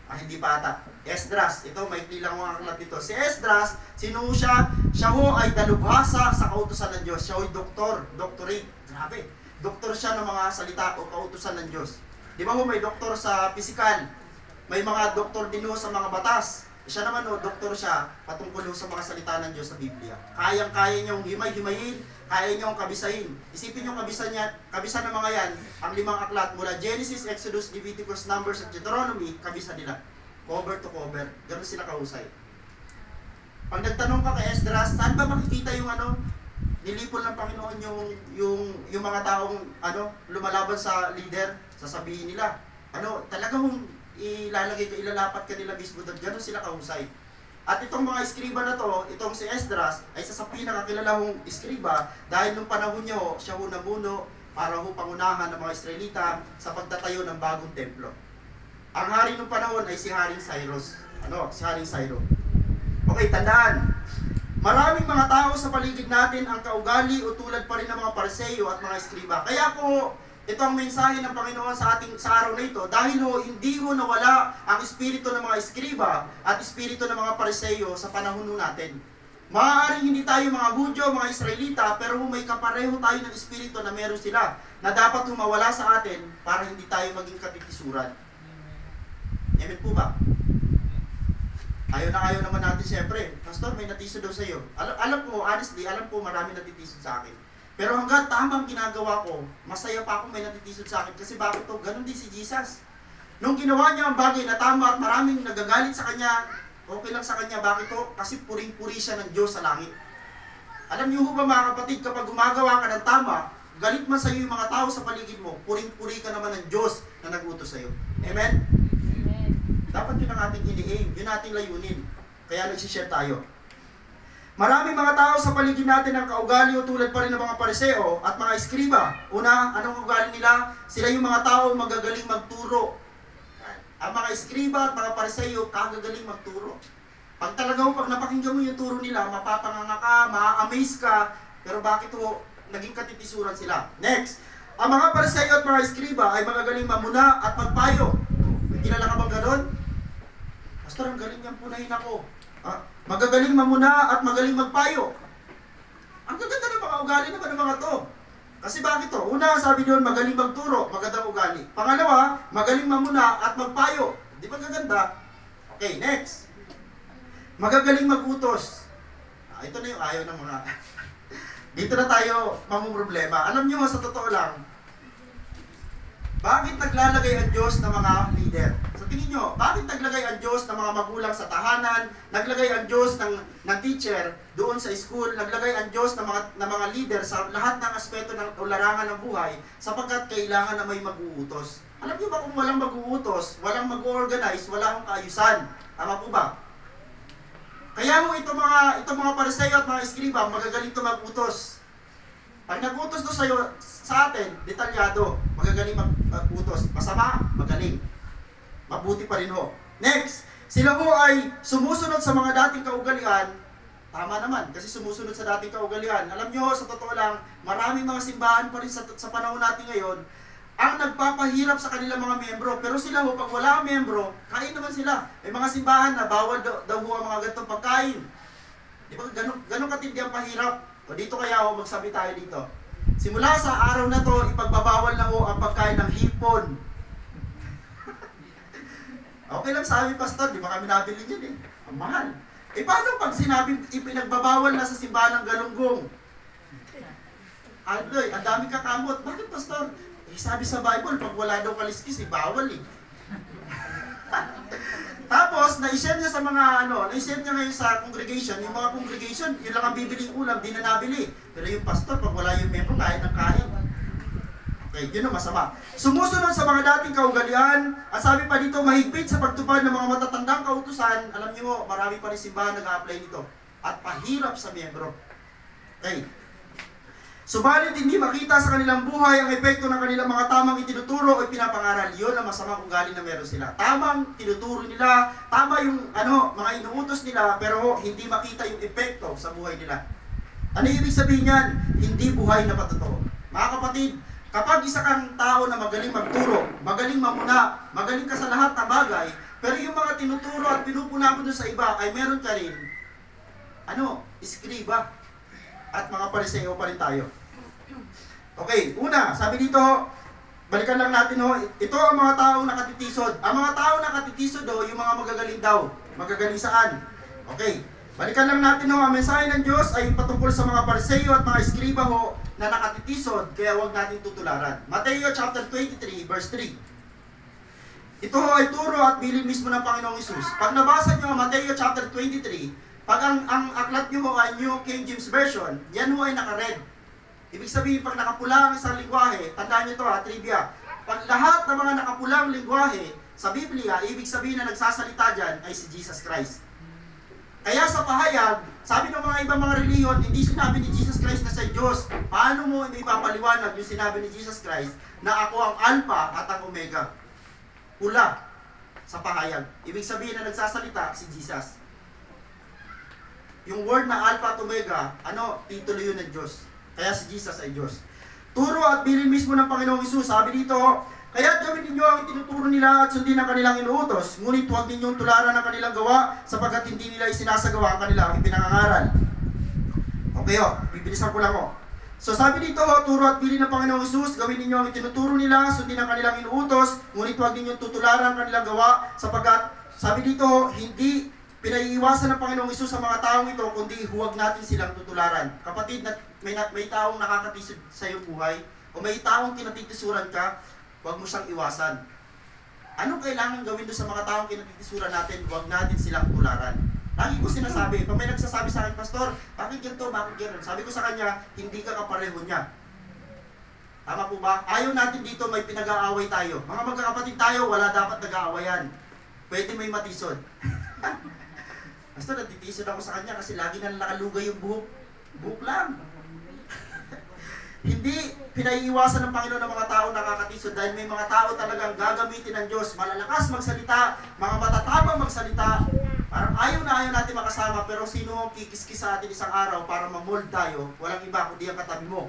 Hindi pa ata. Esdras, ito may lang mga aklat dito. Si Esdras, sino ho siya? Siya ho ay dalubhasa sa kautusan ng Diyos. Siya ho ay doctorate. Grabe. Doktor siya ng mga salita o kautusan ng Diyos. Di ba ho may doktor sa pisikal? May mga doktor din ho sa mga batas. Siya naman ho, doktor siya patungkol ho sa mga salita ng Diyos sa Biblia. Kayang-kaya niyong himay-himayin, kaya niyong kabisahin. Isipin niyong kabisan ng mga yan, ang 5 aklat mula Genesis, Exodus, Leviticus, Numbers, at Deuteronomy, kabisan nila. Cover to cover. Ganun sila kahusay. Pag nagtanong ka kay Esdras, saan ba makikita yung nilipol ng Panginoon yung mga taong lumalaban sa leader? Sasabihin nila, talagang ilalapat ka nila mismo doon. Ganun sila kahusay. At itong mga Eskriba na to, itong si Esdras, ay isa sa pinakakilalahong Eskriba dahil nung panahon niyo, siya ho namuno para ho pangunahan ng mga Israelita sa pagtatayo ng bagong templo. Ang hari nung panahon ay si Haring Cyrus. Si Haring Cyrus. Okay, tandaan. Maraming mga tao sa paligid natin ang kaugali o tulad pa rin ng mga Pariseo at mga Eskriba. Kaya po, ito ang mensahe ng Panginoon sa araw na ito. Dahil hindi nawala ang espiritu ng mga Eskriba at espiritu ng mga Pariseo sa panahon natin. Maaaring hindi tayo mga Hudyo, mga Israelita, pero may kapareho tayo ng espiritu na meron sila na dapat mawala sa atin para hindi tayo maging katitisuran. Amen po ba? Ayaw naman natin siyempre. Pastor, may natiso daw sa iyo. Alam ko, honestly, marami natitisod sa akin. Pero hanggang tamang ginagawa ko, masaya pa akong may natitisod sa akin. Kasi bakit to? Ganon din si Jesus. Nung ginawa niya ang bagay na tama at maraming nagagalit sa kanya, okay lang sa kanya. Bakit to? Kasi puring-puri siya ng Diyos sa langit. Alam niyo ba mga kapatid, kapag gumagawa ka ng tama, galit man sa iyo yung mga tao sa paligid mo, puring-puri ka naman ng Diyos na nag-utos sa iyo. Amen? Amen. Dapat yun ang ating ini-aim, yun ating layunin. Kaya nagsishare tayo. Maraming mga tao sa paligid natin ang kaugali o tulad pa rin ng mga Pariseo at mga Eskriba. Una, anong ugali nila? Sila yung mga tao magagaling magturo. Ang mga Eskriba at mga Pariseo, kagagaling magturo. Pag napakinggan mo yung turo nila, mapapanganga ka, ma-amaze ka, pero bakit naging katitisuran sila? Next, ang mga Pariseo at mga Eskriba ay magagaling mamuna at magpayo. May kilala ka bang ganon? Pastor, ang galing niyang punahin ako. Magagaling mamuna at magaling magpayo. Ang gaganda ng mga ugali naman ng mga to. Kasi bakit to? Una, sabi doon, magaling magturo, magandang ugali. Pangalawa, magaling mamuna at magpayo. Di ba gaganda? Okay, next. Magagaling magutos. Ito na yung ayaw ng mga... Dito na tayo mamumroblema. Alam nyo, sa totoo lang, bakit naglalagay ang Diyos ng mga leader? Sa tingin nyo, bakit naglagay ang Diyos ng mga magulang sa tahanan, naglagay ang Diyos ng teacher doon sa school, naglagay ang Diyos ng mga leader sa lahat ng aspeto ng larangan ng buhay, sapagkat kailangan na may mag-uutos. Alam nyo ba kung walang mag-uutos, walang mag-organize, wala akong kaayusan? Tama po ba? Kaya itong mga Pariseo at mga Eskriba, magagaling ito mag-utos. Pag nag-utos to sa'yo, sa atin, detalyado, magagaling mag-utos. Masama, magaling. Mabuti pa rin ho. Next, sila ho ay sumusunod sa mga dating kaugalian. Tama naman, kasi sumusunod sa dating kaugalian. Alam nyo, sa totoo lang, maraming mga simbahan pa rin sa panahon natin ngayon ang nagpapahirap sa kanilang mga miyembro. Pero sila ho, pag wala ang miyembro, kain naman sila. May mga simbahan na bawal daw ho ang mga ganitong pagkain. Di ba, ganun katindi ang pahirap. O dito kaya ho, magsabi tayo dito. Simula sa araw na to, ipagbabawal na ho ang pagkain ng hipon. Okay lang sa amin, Pastor, di ba kami nabili niyan eh. Ang mahal. Eh paano pag sinabi, ipinagbabawal na sa simbahan ng galunggong? Adoy, ang dami kakamot. Bakit, Pastor? Eh, sabi sa Bible, pag wala daw kaliskis, eh, bawal eh. Tapos, na-share niya sa mga na-share niya ngayon sa congregation, yung mga congregation, yun lang ang bibiling ulam, di na nabili. Pero yung pastor, pag wala yung membro, kahit ng kain. Okay, yun ang masama. Sumusunod sa mga dating kaugalian, at sabi pa dito, mahigpit sa pagtupad ng mga matatandang kautusan, alam niyo, marami pa rin simbahan nag-a-apply nito. At pahirap sa membro. Okay. Subalit hindi makita sa kanilang buhay ang epekto ng kanilang mga tamang itinuturo o pinapangaral. Yun ang masamang ugali na meron sila. Tamang tinuturo nila, tama yung mga inuutos nila, pero hindi makita yung epekto sa buhay nila. Ano ibig sabihin yan? Hindi buhay na patotoo. Mga kapatid, kapag isa kang tao na magaling magturo, magaling mamuna, magaling ka sa lahat ng bagay, pero yung mga tinuturo at pinupuna mo doon sa iba ay meron ka rin, iskriba. At mga pariseo pa rin tayo. Okay, una, sabi dito, balikan lang natin ho, ito ang mga taong nakatitisod. Ang mga taong nakatitisod yung mga magagaling daw. Magagaling saan? Okay, balikan lang natin ho, ang mensahe ng Diyos ay patungkol sa mga pariseo at mga eskriba ho na nakatitisod, kaya huwag natin tutularan. Mateo chapter 23, verse 3. Ito ho ay turo at bilin mismo ng Panginoong Hesus. Pag nabasa nyo ang Mateo chapter 23, pag ang aklat nyo ay New King James Version, yan ho ay naka-red. Ibig sabihin, pag nakapula ang isang lingwahe, tandaan nyo ito trivia. Pag lahat ng mga nakapulang lingwahe sa Biblia, ibig sabihin na nagsasalita dyan ay si Jesus Christ. Kaya sa pahayag, sabi ng mga ibang mga reliyon, hindi sinabi ni Jesus Christ na sa Diyos. Paano mo hindi ipapaliwanag yung sinabi ni Jesus Christ na ako ang Alpha at ang Omega? Pula sa pahayag. Ibig sabihin na nagsasalita si Jesus. Yung word na Alpha at Omega, titulo yun ng Diyos. Kaya si Jesus ay Diyos. Turo at bilin mismo ng Panginoong Hesus. Sabi dito, kaya gawin ninyo ang itinuturo nila at sundin ang kanilang inuutos. Ngunit huwag ninyong tularan ang kanilang gawa sapagkat hindi nila isinasagawa ang kanilang ipinangangaral. Okay bibilisan ko lang So sabi dito, turo at bilin ng Panginoong Hesus, gawin ninyo ang itinuturo nila, sundin ang kanilang inuutos, ngunit huwag ninyong tutularan ang kanilang gawa sapagkat, sabi dito, hindi pinaiiwasan ng Panginoong Hesus sa mga taong ito, kundi huwag natin silang tutularan. Kapatid, may taong nakakatisod sa iyong buhay, o may taong kinatitisuran ka, huwag mo siyang iwasan. Anong kailangan gawin doon sa mga taong kinatitisuran natin? Huwag natin silang tularan. Lagi ko sinasabi, pag may nagsasabi sa akin, Pastor, bakit ganito, bakit gano'n? Sabi ko sa kanya, hindi ka kapareho niya. Tama po ba? Ayaw natin dito may pinag-aaway tayo. Mga magkakapatid tayo, wala dapat nag-aawayan. Pwede may matisod. Basta natitisod ako sa kanya kasi lagi na nakalugay yung buhok. Buhok lang. Hindi pinaiiwasan ng Panginoon ng mga tao nakakatisod dahil may mga tao talagang gagamitin ng Diyos. Malalakas magsalita, mga matatapang magsalita. Parang ayaw natin makasama, pero sino ang kikiskis sa atin isang araw para ma-mold tayo? Walang iba kundi ang katabi mo.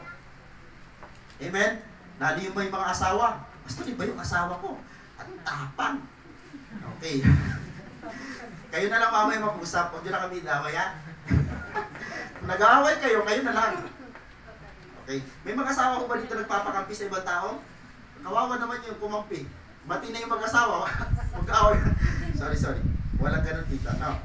Amen? Lalo yung may mga asawa. Basta di ba yung asawa ko? Anong tapang? Okay. Kayo na lang mamaya mag-usap, huwag nyo na kami idaway, Kung nag-aaway kayo, kayo na lang. Okay. May mag-asawa ko ba dito nagpapakampi sa ibang tao? Kawawa naman yung kumampi. Bati na yung mag-asawa, mag-aaway. Sorry. Walang ganun dito. No.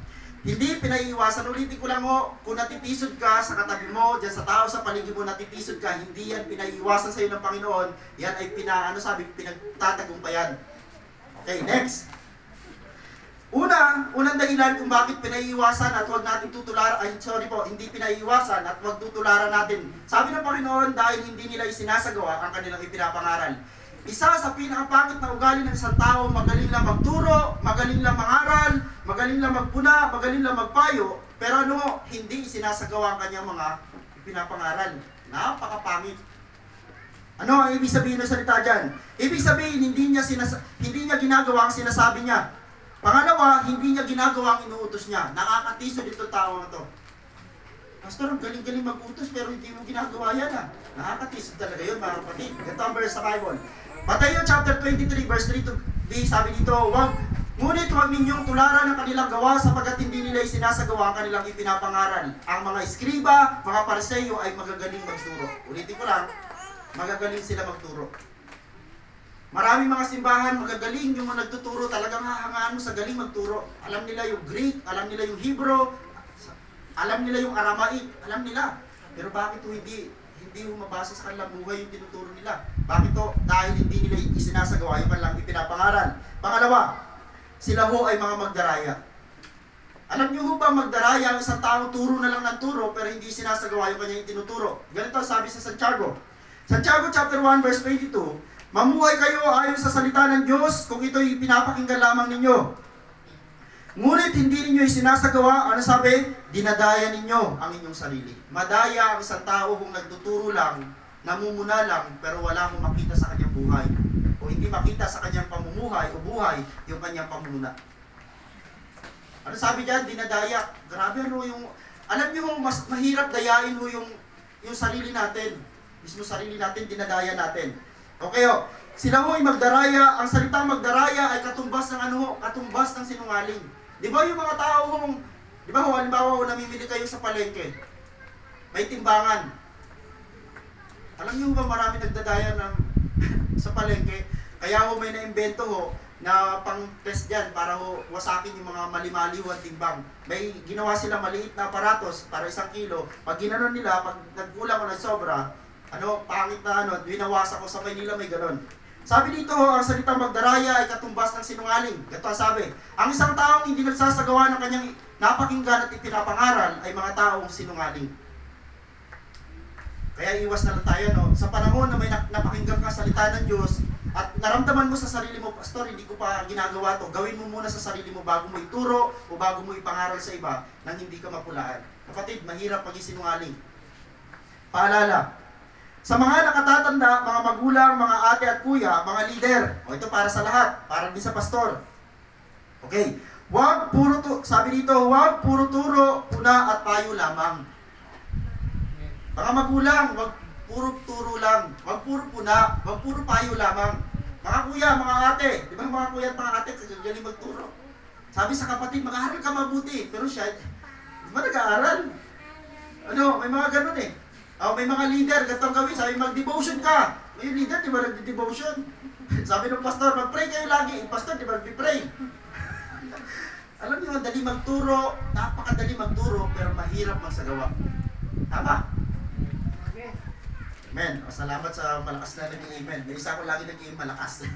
Hindi pinaiiwasan. Ulitin ko lang kung natitisod ka sa katabi mo, dyan sa tao sa paligid mo, natitisod ka, hindi yan pinaiiwasan sa iyo ng Panginoon. Yan ay pinagtatagumpayan. Okay, next. Unang dahilan kung bakit pinaiiwasan at huwag natin tutularan, hindi pinaiiwasan at huwag tutularan natin. Sabi ng Panginoon, dahil hindi nila isinasagawa ang kanilang ipinapangaral. Isa sa pinakapangit na ugali ng isang tao, magaling lang magturo, magaling lang mangaral, magaling lang magpuna, magaling lang magpayo, pero hindi isinasagawa ang kanyang mga ipinapangaral. Napakapangit. Ano ang ibig sabihin ng salita dyan? Ibig sabihin, hindi niya ginagawa ang sinasabi niya. Pangalawa, hindi niya ginagawa ang inuutos niya. Nakakatiso dito tao na to. Pastor, ang galing-galing mag-utos pero hindi mo ginagawa yan ah. Nakakatiso talaga yun mga kapatid. Ito ang verse sa Bible. Mateo chapter 23 verse 3 to b, sabi dito, ngunit huwag ninyong tularan ang kanilang gawa sapagkat hindi nila isinasagawa ang kanilang ipinapangaral. Ang mga eskriba, mga Pariseo ay magagaling magturo. Ulitin ko lang, magagaling sila magturo. Maraming mga simbahan, magagaling yung mga nagtuturo, talagang hahangaan mo sa galing magturo. Alam nila yung Greek, alam nila yung Hebrew, alam nila yung Aramaic, alam nila. Pero bakit hindi humabasa sa kanilang buhay yung tinuturo nila? Bakit to? Dahil hindi nila isinasagawa yung kanilang ipinapangaral. Pangalawa, sila ho ay mga magdaraya. Alam niyo ho ba magdaraya ang isang taong turo na lang ng turo pero hindi sinasagawa yung kanyang tinuturo? Ganito sabi sa Santiago. Santiago chapter 1 verse 22, mamuhay kayo ayon sa salita ng Diyos kung ito'y pinapakinggan lamang ninyo. Ngunit hindi ninyo isinasagawa, ano sabi? Dinadaya ninyo ang inyong sarili. Madaya ang isang tao kung nagtuturo lang, namumuna lang, pero wala akong makita sa kanyang buhay. O hindi makita sa kanyang pamumuhay o buhay yung kanyang pamumuna. Ano sabi dyan? Dinadaya. Grabe ano yung... Alam nyo, mas mahirap dayain mo yung sarili natin. Mismo sarili natin, dinadaya natin. Okay o. Sila ho ay magdaraya. Ang salitang magdaraya ay katumbas ng katumbas ng sinungaling. Di ba yung mga tao hong, di ba ho, halimbawa namimili kayo sa palengke, may timbangan. Alam niyo ba marami nagdadaya sa palengke? Kaya ho may naimbento ho na pang-test dyan para ho wasakin yung mga mali-maliw at timbang. May ginawa sila maliit na aparatos para 1 kilo. Pag ginanon nila, pag nagkulang o nagsobra, pangit na winawasak ko sa Maynila may ganon. Sabi dito, ang salitang magdaraya ay katumbas ng sinungaling. Ito ang sabi, ang isang taong hindi nagsasagawa ng kanyang napakinggan at ipinapangaral ay mga taong sinungaling. Kaya iwas na lang tayo, no? Sa panahon na may napakinggan ka salita ng Diyos at naramdaman mo sa sarili mo, Pastor, hindi ko pa ginagawa to, gawin mo muna sa sarili mo bago mo ituro o bago mo ipangaral sa iba nang hindi ka mapulaan. Kapatid, mahirap maging sinungaling. Paalala, sa mga nakatatanda, mga magulang, mga ate at kuya, mga leader, o ito para sa lahat, para din sa pastor. Okay, sabi dito, huwag puro turo, puna at payo lamang. Mga magulang, huwag puro turo lang, huwag puro puna, huwag puro payo lamang. Mga kuya, mga ate, di ba mga kuya at mga ate, galing magturo. Sabi sa kapatid, mag-aaral ka mabuti, pero siya, di ba nag-aaral? May mga ganun eh. May mga leader, ganitong gawin, sabi mag-devotion ka. May leader, di ba nag-devotion? Sabi ng pastor, mag-pray kayo lagi. Pastor, di ba nag-pray? Alam niyo, dali magturo, napakadali magturo, pero mahirap magsagawa. Tama? Amen. Salamat sa malakas na nag-i-amen. May isa ko lagi nag-i-amen malakas.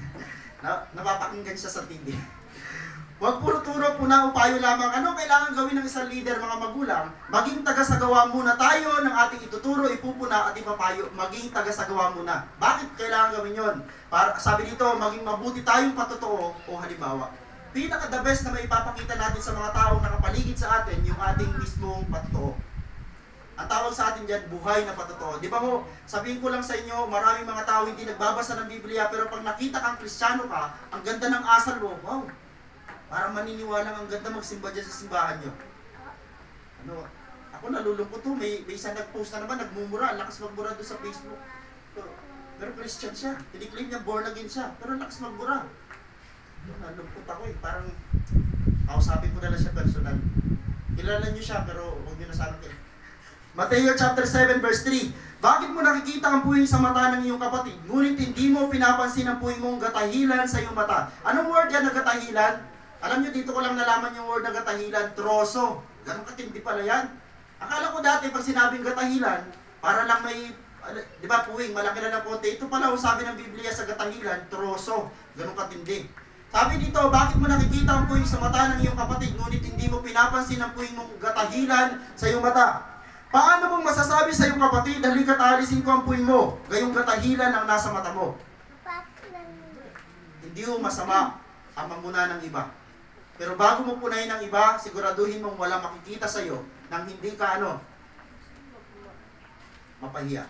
Napapakinggan siya sa TV. Huwag puro turo, puna o payo lamang. Ano kailangan gawin ng isang leader, mga magulang? Maging taga-sagawa muna tayo ng ating ituturo, ipupuna at ipapayo. Maging taga-sagawa muna. Bakit kailangan gawin yon? Sabi dito, maging mabuti tayong patotoo o halimbawa. Pinaka-the best na may ipapakita natin sa mga taong nakapaligid sa atin, yung ating mismong patotoo. Ang tawag sa atin dyan, buhay na patotoo. Di ba ho, sabihin ko lang sa inyo, maraming mga tao hindi nagbabasa ng Biblia, pero pag nakita kang Kristiyano ka, ang ganda ng asal mo, wow! Parang maniniwalang ang ganda magsimba dyan sa simbahan nyo. Ako nalulungkot to. May isang nag-post na naman, nagmumura. Ang lakas magmura doon sa Facebook. Pero Christian siya. Tiniklaim niya, born again siya. Pero ang lakas magmura. Nalulungkot ako eh. Parang, kausapin ko na lang siya personal. Kilala niyo siya, pero huwag niyo na sana kilala. Mateo chapter 7 verse 3. Bakit mo nakikita ang puwing sa mata ng iyong kapatid, ngunit hindi mo pinapansin ang puwing mong gatahilan sa iyong mata? Anong word yan na gatahilan? Alam nyo, dito ko lang nalaman yung word na gatahilan, troso. Ganun katindi pala yan. Akala ko dati, pag sinabing gatahilan, para lang may, di ba, puwing, malaki na ng konti. Ito pala, sabi ng Biblia sa gatahilan, troso. Ganun katindi. Sabi dito, bakit mo nakikita ang puwing sa mata ng iyong kapatid, ngunit hindi mo pinapansin ang puwing mong gatahilan sa iyong mata? Paano mong masasabi sa iyong kapatid, halika't alisin ko ang puwing mo, gayong gatahilan ang nasa mata mo? Hindi mo masama ang mamuna ng iba. Pero bago mo punayin ng iba, siguraduhin mong walang makikita sa iyo nang hindi ka mapahiya.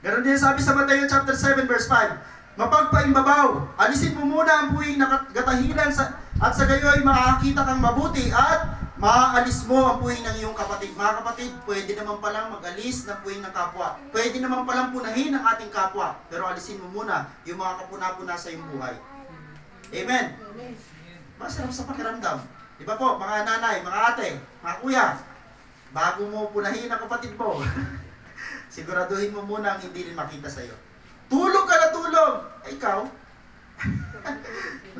Ganon din sabi sa Mateo chapter 7 verse 5. Mapagpaimbabaw, alisin mo muna ang puwing na gatahilan at sa gayoy makakita kang mabuti at maaalis mo ang puwing ng iyong kapatid. Mga kapatid, pwede naman palang mag-alis ng puwing ng kapwa. Pwede naman palang punahin ang ating kapwa. Pero alisin mo muna yung mga kapuna-puna sa iyong buhay. Amen? Masarap sa pakiramdam. Di ba po, mga nanay, mga ate, mga kuya, bago mo punahin ang kapatid mo, siguraduhin mo muna ang hindi rin makita sa iyo. Tulog ka na tulog! Ay, ikaw?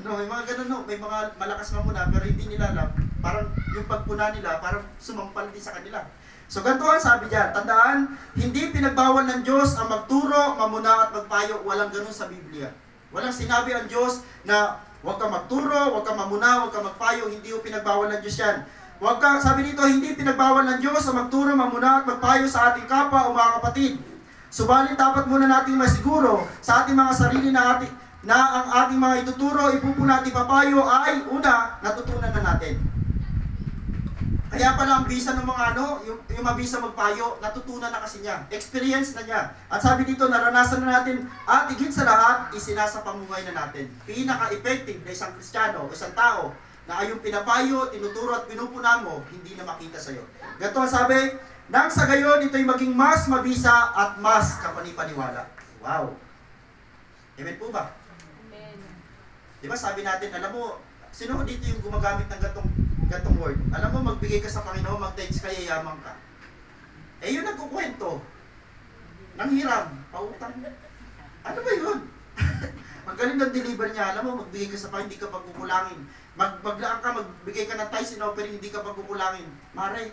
May mga ganun, no? May mga malakas mamuna pero hindi nila alam. Parang yung pagpuna nila, parang sumampal din sa kanila. So ganito ang sabi diyan, tandaan, hindi pinagbawal ng Diyos ang magturo, mamuna at magpayo. Walang ganun sa Biblia. Walang sinabi ang Diyos na huwag kang magturo, huwag kang mamuna, huwag kang magpayo. Hindi yung pinagbawal ng Diyos yan. Huwag kang, sabi dito, hindi pinagbawal ng Diyos ang magturo, mamuna at magpayo sa ating kapwa o mga kapatid. Subalit dapat muna nating masiguro sa ating mga sarili na ang ating mga ituturo, ipupuna at ipapayo ay una, natutunan na natin. Kaya pala ang bisa ng mga yung mabisa magpayo, natutunan na kasi niya. Experience na niya. At sabi dito, naranasan na natin at higit sa lahat, isinasapamumuhay na natin. Pinaka-effective na isang Kristiyano, isang tao, na ayong pinapayo, tinuturo at pinupuna mo, hindi na makita sa iyo. Ganito ang sabi, nang sa gayon, ito'y maging mas mabisa at mas kapanipaniwala. Wow! Amen po ba? Amen. Diba sabi natin, alam mo, sino dito yung gumagamit ng gantong word? Alam mo, magbigay ka sa Panginoon, mag-text ka, yayaman ka. Eh yun nagkukwento. Nang hiram, pautang. Ano ba yun? Magaling ng deliver niya, alam mo, magbigay ka sa Panginoon, hindi ka pagkukulangin. Maglaan ka, magbigay ka ng tithes in offering, hindi ka pagkukulangin. Mare,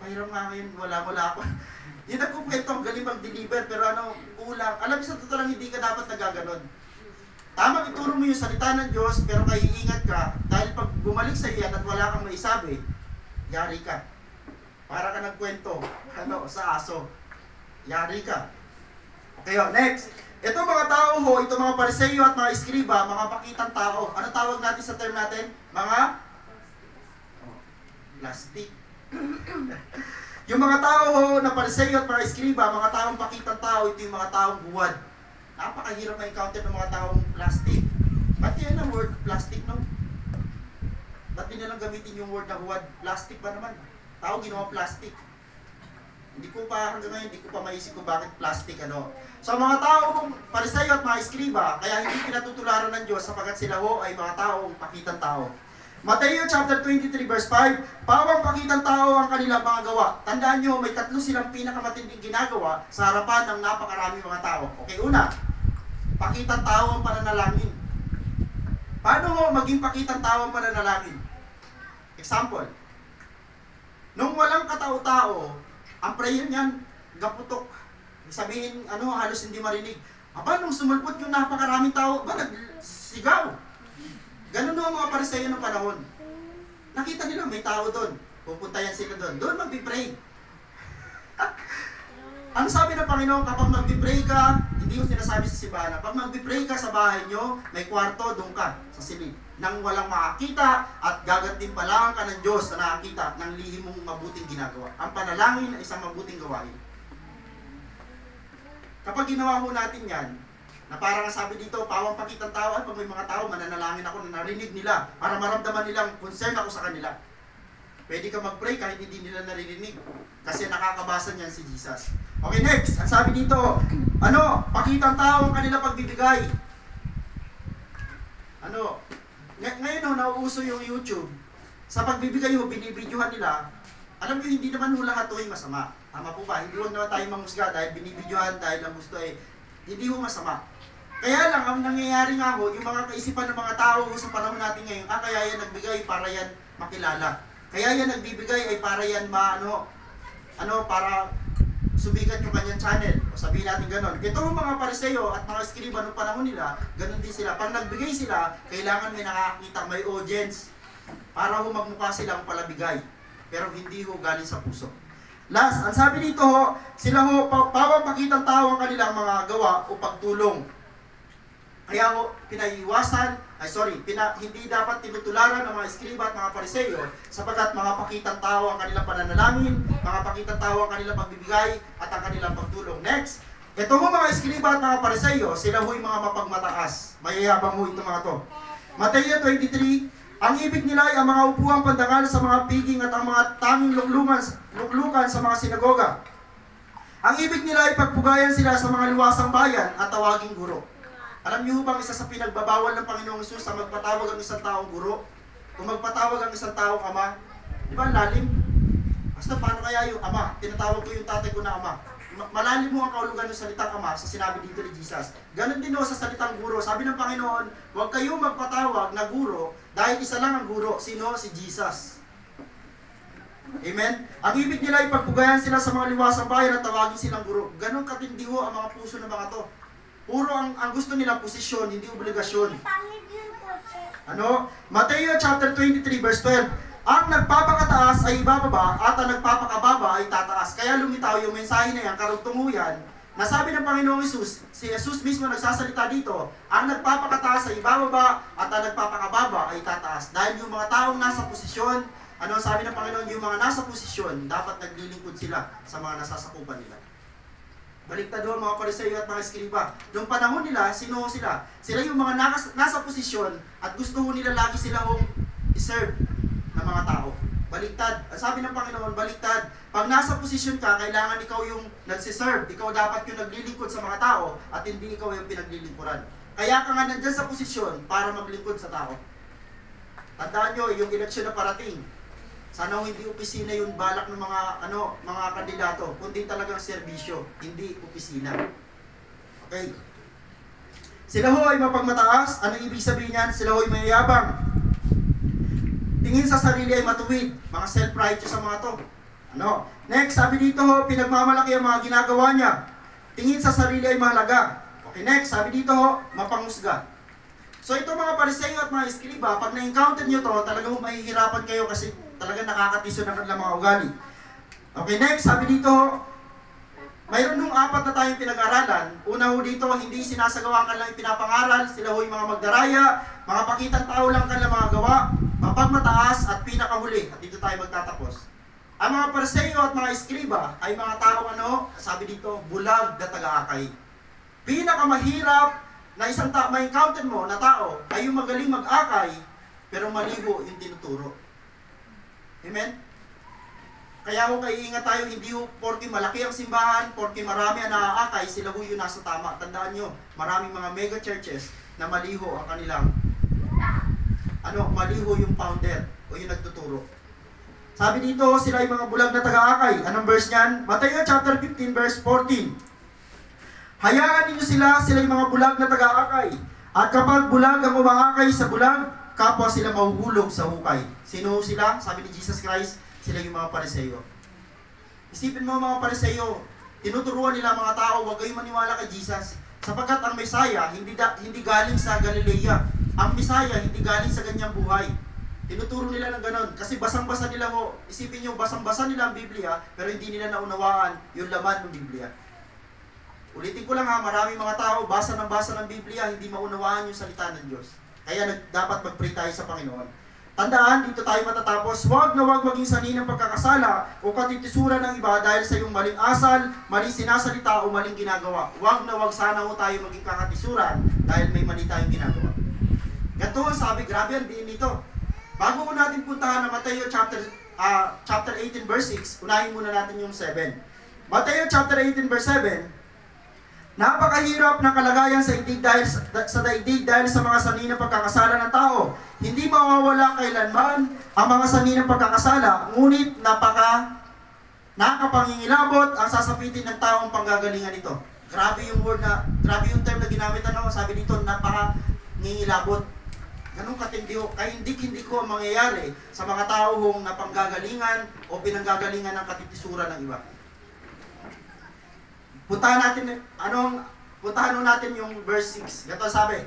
pahiram nga ngayon, wala ako. Yun nagkukwento, ang galing mag-deliver, pero kulang. Alam mo, sa totoo lang, hindi ka dapat nagaganon. Tamang ituro mo yung salita ng Diyos, pero kay iingat ka, dahil pag bumalik sa iyan at wala kang maisabi, yari ka. Para ka nagkwento, sa aso. Yari ka. Okay, next. Ito mga tao ho, ito mga Pariseo at mga Iskriba, mga pakitang tao. Ano tawag natin sa term natin? Mga plastic. Yung mga tao ho, na Pariseo at mga Iskriba, mga taong pakitang tao, ito yung mga taong buwad. Napakahirap ma-encounter ng mga taong plastic. Ba't yan ang word plastic, no? Ba't din nalang gamitin yung word na huwad? Plastic ba naman? Tao ginawa plastic. Hindi ko pa hanggang ngayon, hindi ko pa maisip kung bakit plastic, So mga taong Pariseo at mga Iskriba, kaya hindi pinatutularan ng Diyos sapagkat sila ho ay mga taong pakitang tao. Mateo chapter 23 verse 5, pawang pakitang tao ang kanilang mga gawa. Tandaan nyo, may tatlo silang pinakamatinding ginagawa sa harapan ng napakaraming mga tao. Okay, una, pakitang tao ang pananalangin. Paano ho maging pakitang tao ang pananalangin? Example, nung walang katao-tao, ang prayer niyan, gaputok. Sabihin, halos hindi marinig. Aba, nung sumulpot yung napakaraming tao, sigaw. Ganun ang mga Pariseo ng panahon. Nakita nila, may tao doon. Pupunta yan sila doon. Doon magpipray. Ang sabi ng Panginoon, kapag magpipray ka, hindi ko sinasabi sa simbahan, pag magpipray ka sa bahay nyo, may kwarto, doon ka, sa silid. Nang walang makakita at gagantimpalaan ka ng Diyos na nakakita ng lihim mong mabuting ginagawa. Ang panalangin ay isang mabuting gawain. Kapag ginawa mo natin yan, na parang sabi dito, pawang pakitang tao, at pag may mga tao, mananalangin ako na narinig nila para maramdaman nilang concern ako sa kanila. Pwede ka mag-pray kahit hindi nila naririnig kasi nakakabasa niyan si Jesus. Okay, next. Ang sabi dito, pakitang tao ang kanila pagbibigay. Ngayon nauuso yung YouTube. Sa pagbibigay ho, binibidyohan nila. Alam niyo, hindi naman lahat ito ay masama. Tama po ba? Hindi huwag naman tayo mangusga dahil binibidyohan, dahil ang gusto hindi ho masama. Kaya lang, ang nangyayari nga ho, yung mga kaisipan ng mga tao sa panahon natin ngayon, kaya yan nagbigay para yan makilala. Kaya yan nagbibigay ay para yan para sumikat yung kanyang channel. O sabihin natin ganon. Ito mga Pariseo at mga Iskriba noong panahon nila, ganon din sila. Pag nagbigay sila, kailangan may nakakita, may audience, para ho magmukha silang palabigay. Pero hindi ho galing sa puso. Last, ang sabi dito ho, sila ho, pawang pakitang tao ang kanilang mga gawa o pagtulong. Kaya ho, hindi dapat tinutularan ng mga Iskriba at mga Pariseo sapagkat mga pakitang tao ang kanilang pananalangin, mga pakitang tao ang kanilang pagbibigay at ang kanilang pagtulong. Next, Ito mo mga eskriba at mga Pariseo, sila ho'y mga mapagmataas. Mayayabang ho ito mga to. Mateo 23, ang ibig nila ay ang mga upuang pandangal sa mga piging at ang mga tanging luklukan sa mga sinagoga. Ang ibig nila ay pagpugayan sila sa mga luwasang bayan at tawaging guro. Alam niyo bang isa sa pinagbabawal ng Panginoong Hesus sa magpatawag ang isang taong guro? Kung magpatawag ang isang taong ama, di ba lalim? Basta paano kaya yung ama? Tinatawag ko yung tatay ko na ama. Malalim mo ang kahulugan ng salitang ama sa sinabi dito ni Jesus. Ganon din sa salitang guro. Sabi ng Panginoon, huwag kayong magpatawag na guro dahil isa lang ang guro. Sino? Si Jesus. Amen? Ang ibig nila ay pagpugayan sila sa mga liwasang bayan at tawagin silang guro. Ganon katindi ho ang mga puso ng mga to. Puro ang gusto nila posisyon, hindi obligasyon. Mateo chapter 23 verse 12. Ang nagpapakataas ay ibababa at ang nagpapakababa ay tataas. Kaya lumitaw yung mensahe na yan, karugtunguyan, na sabi ng Panginoong Hesus, si Jesus mismo nagsasalita dito, ang nagpapakataas ay ibababa at ang nagpapakababa ay tataas. Dahil yung mga taong nasa posisyon, sabi ng Panginoon, yung mga nasa posisyon, dapat naglilingkod sila sa mga nasasakupan nila. Baliktad doon mga Pariseo at mga eskriba. Noong panahon nila, sino sila? Sila yung mga nasa posisyon at gusto nila lagi silang i-serve ng mga tao. Baliktad. Ang sabi ng Panginoon, baliktad. Pag nasa posisyon ka, kailangan ikaw yung nagsiserve. Ikaw dapat yung naglilingkod sa mga tao at hindi ikaw yung pinaglilingkuran. Kaya ka nga nandyan sa posisyon para maglingkod sa tao. Tandaan nyo, yung eleksyon na parating, sana hindi opisina yung balak ng mga kandidato, kundi talagang serbisyo, hindi opisina. Okay. Sila ho ay mapagmataas. Ano ibig sabihin niyan? Sila ho ay mayayabang. Tingin sa sarili ay matuwid. Mga self-righteous ang mga to. Next, sabi dito ho, pinagmamalaki ang mga ginagawa niya. Tingin sa sarili ay mahalaga. Okay, next, sabi dito ho, mapanghusga. So ito mga Pariseo at mga eskriba, pag na-encounter nyo to, talagang mahihirapan kayo kasi talagang nakakatiso ng kanilang mga ugali. Okay, next, sabi dito, mayroon nung 4 na tayong pinag-aralan. Una ho dito, hindi sinasagawa ang kanilang pinapangaral, sila ho yung mga magdaraya, mga pakitang tao lang kanilang mga gawa, mapagmataas at pinakahuli. At dito tayo magtatapos. Ang mga Pariseo at mga eskriba ay mga tao sabi dito, bulag na taga-akay. Pinakamahirap na isang ma-encounter mo na tao ay yung magaling mag-akay, pero malibo yung tinuturo. Amen? Kaya ho iingat tayo, hindi ho porke malaki ang simbahan, porke marami ang naaakay, sila ho yung nasa tama. Tandaan nyo, maraming mga mega churches na maliho ang kanilang, maliho yung founder o yung nagtuturo. Sabi dito, sila ay mga bulag na taga-akay. Anong verse niyan? Mateo chapter 15 verse 14. Hayaan ninyo sila yung mga bulag na taga-akay. At kapag bulag ang umaakay sa bulag, kapwa sila mahuhulog sa hukay. Sino sila? Sabi ni Jesus Christ, sila yung mga Pariseo. Isipin mo mga Pariseo, tinuturuan nila mga tao, huwag kayong maniwala kay Jesus. Sapagkat ang Mesaya, hindi galing sa Galilea. Ang Mesaya, hindi galing sa ganyang buhay. Tinuturo nila ng ganon. Kasi basang-basa nila isipin nyo, basang-basa nila ang Biblia, pero hindi nila naunawaan yung laman ng Biblia. Ulitin ko lang maraming mga tao, basa ng Biblia, hindi maunawaan yung salita ng Diyos. Kaya dapat mag-pray tayo sa Panginoon. Tandaan, dito tayo matatapos, huwag na huwag maging sanhi ng pagkakasala o katitisuran ng iba dahil sa iyong maling asal, maling sinasalita o maling ginagawa. Huwag na huwag sana tayo maging kakatisuran dahil may mali tayong ginagawa. Ganito ang sabi, grabe ang diin nito. Bago mo natin puntahan na Mateo chapter 18 verse 6, unahin muna natin yung 7. Mateo chapter 18 verse 7, napakahirap ng kalagayan sa daigdig dahil sa mga sanhi ng pagkakasala ng tao. Hindi mawawala kailanman ang mga sanhi ng pagkakasala, ngunit nakapangingilabot ang sasapitin ng taong panggagalingan ito. Grabe yung term na ginamit sabi dito, napakangingilabot. Ganun katindi ho, kaya hindi ko ang mangyayari sa mga taong napanggagalingan o pinanggagalingan ng katitisuran ng iba. Puntahan natin yung verse 6. Ganito sabi,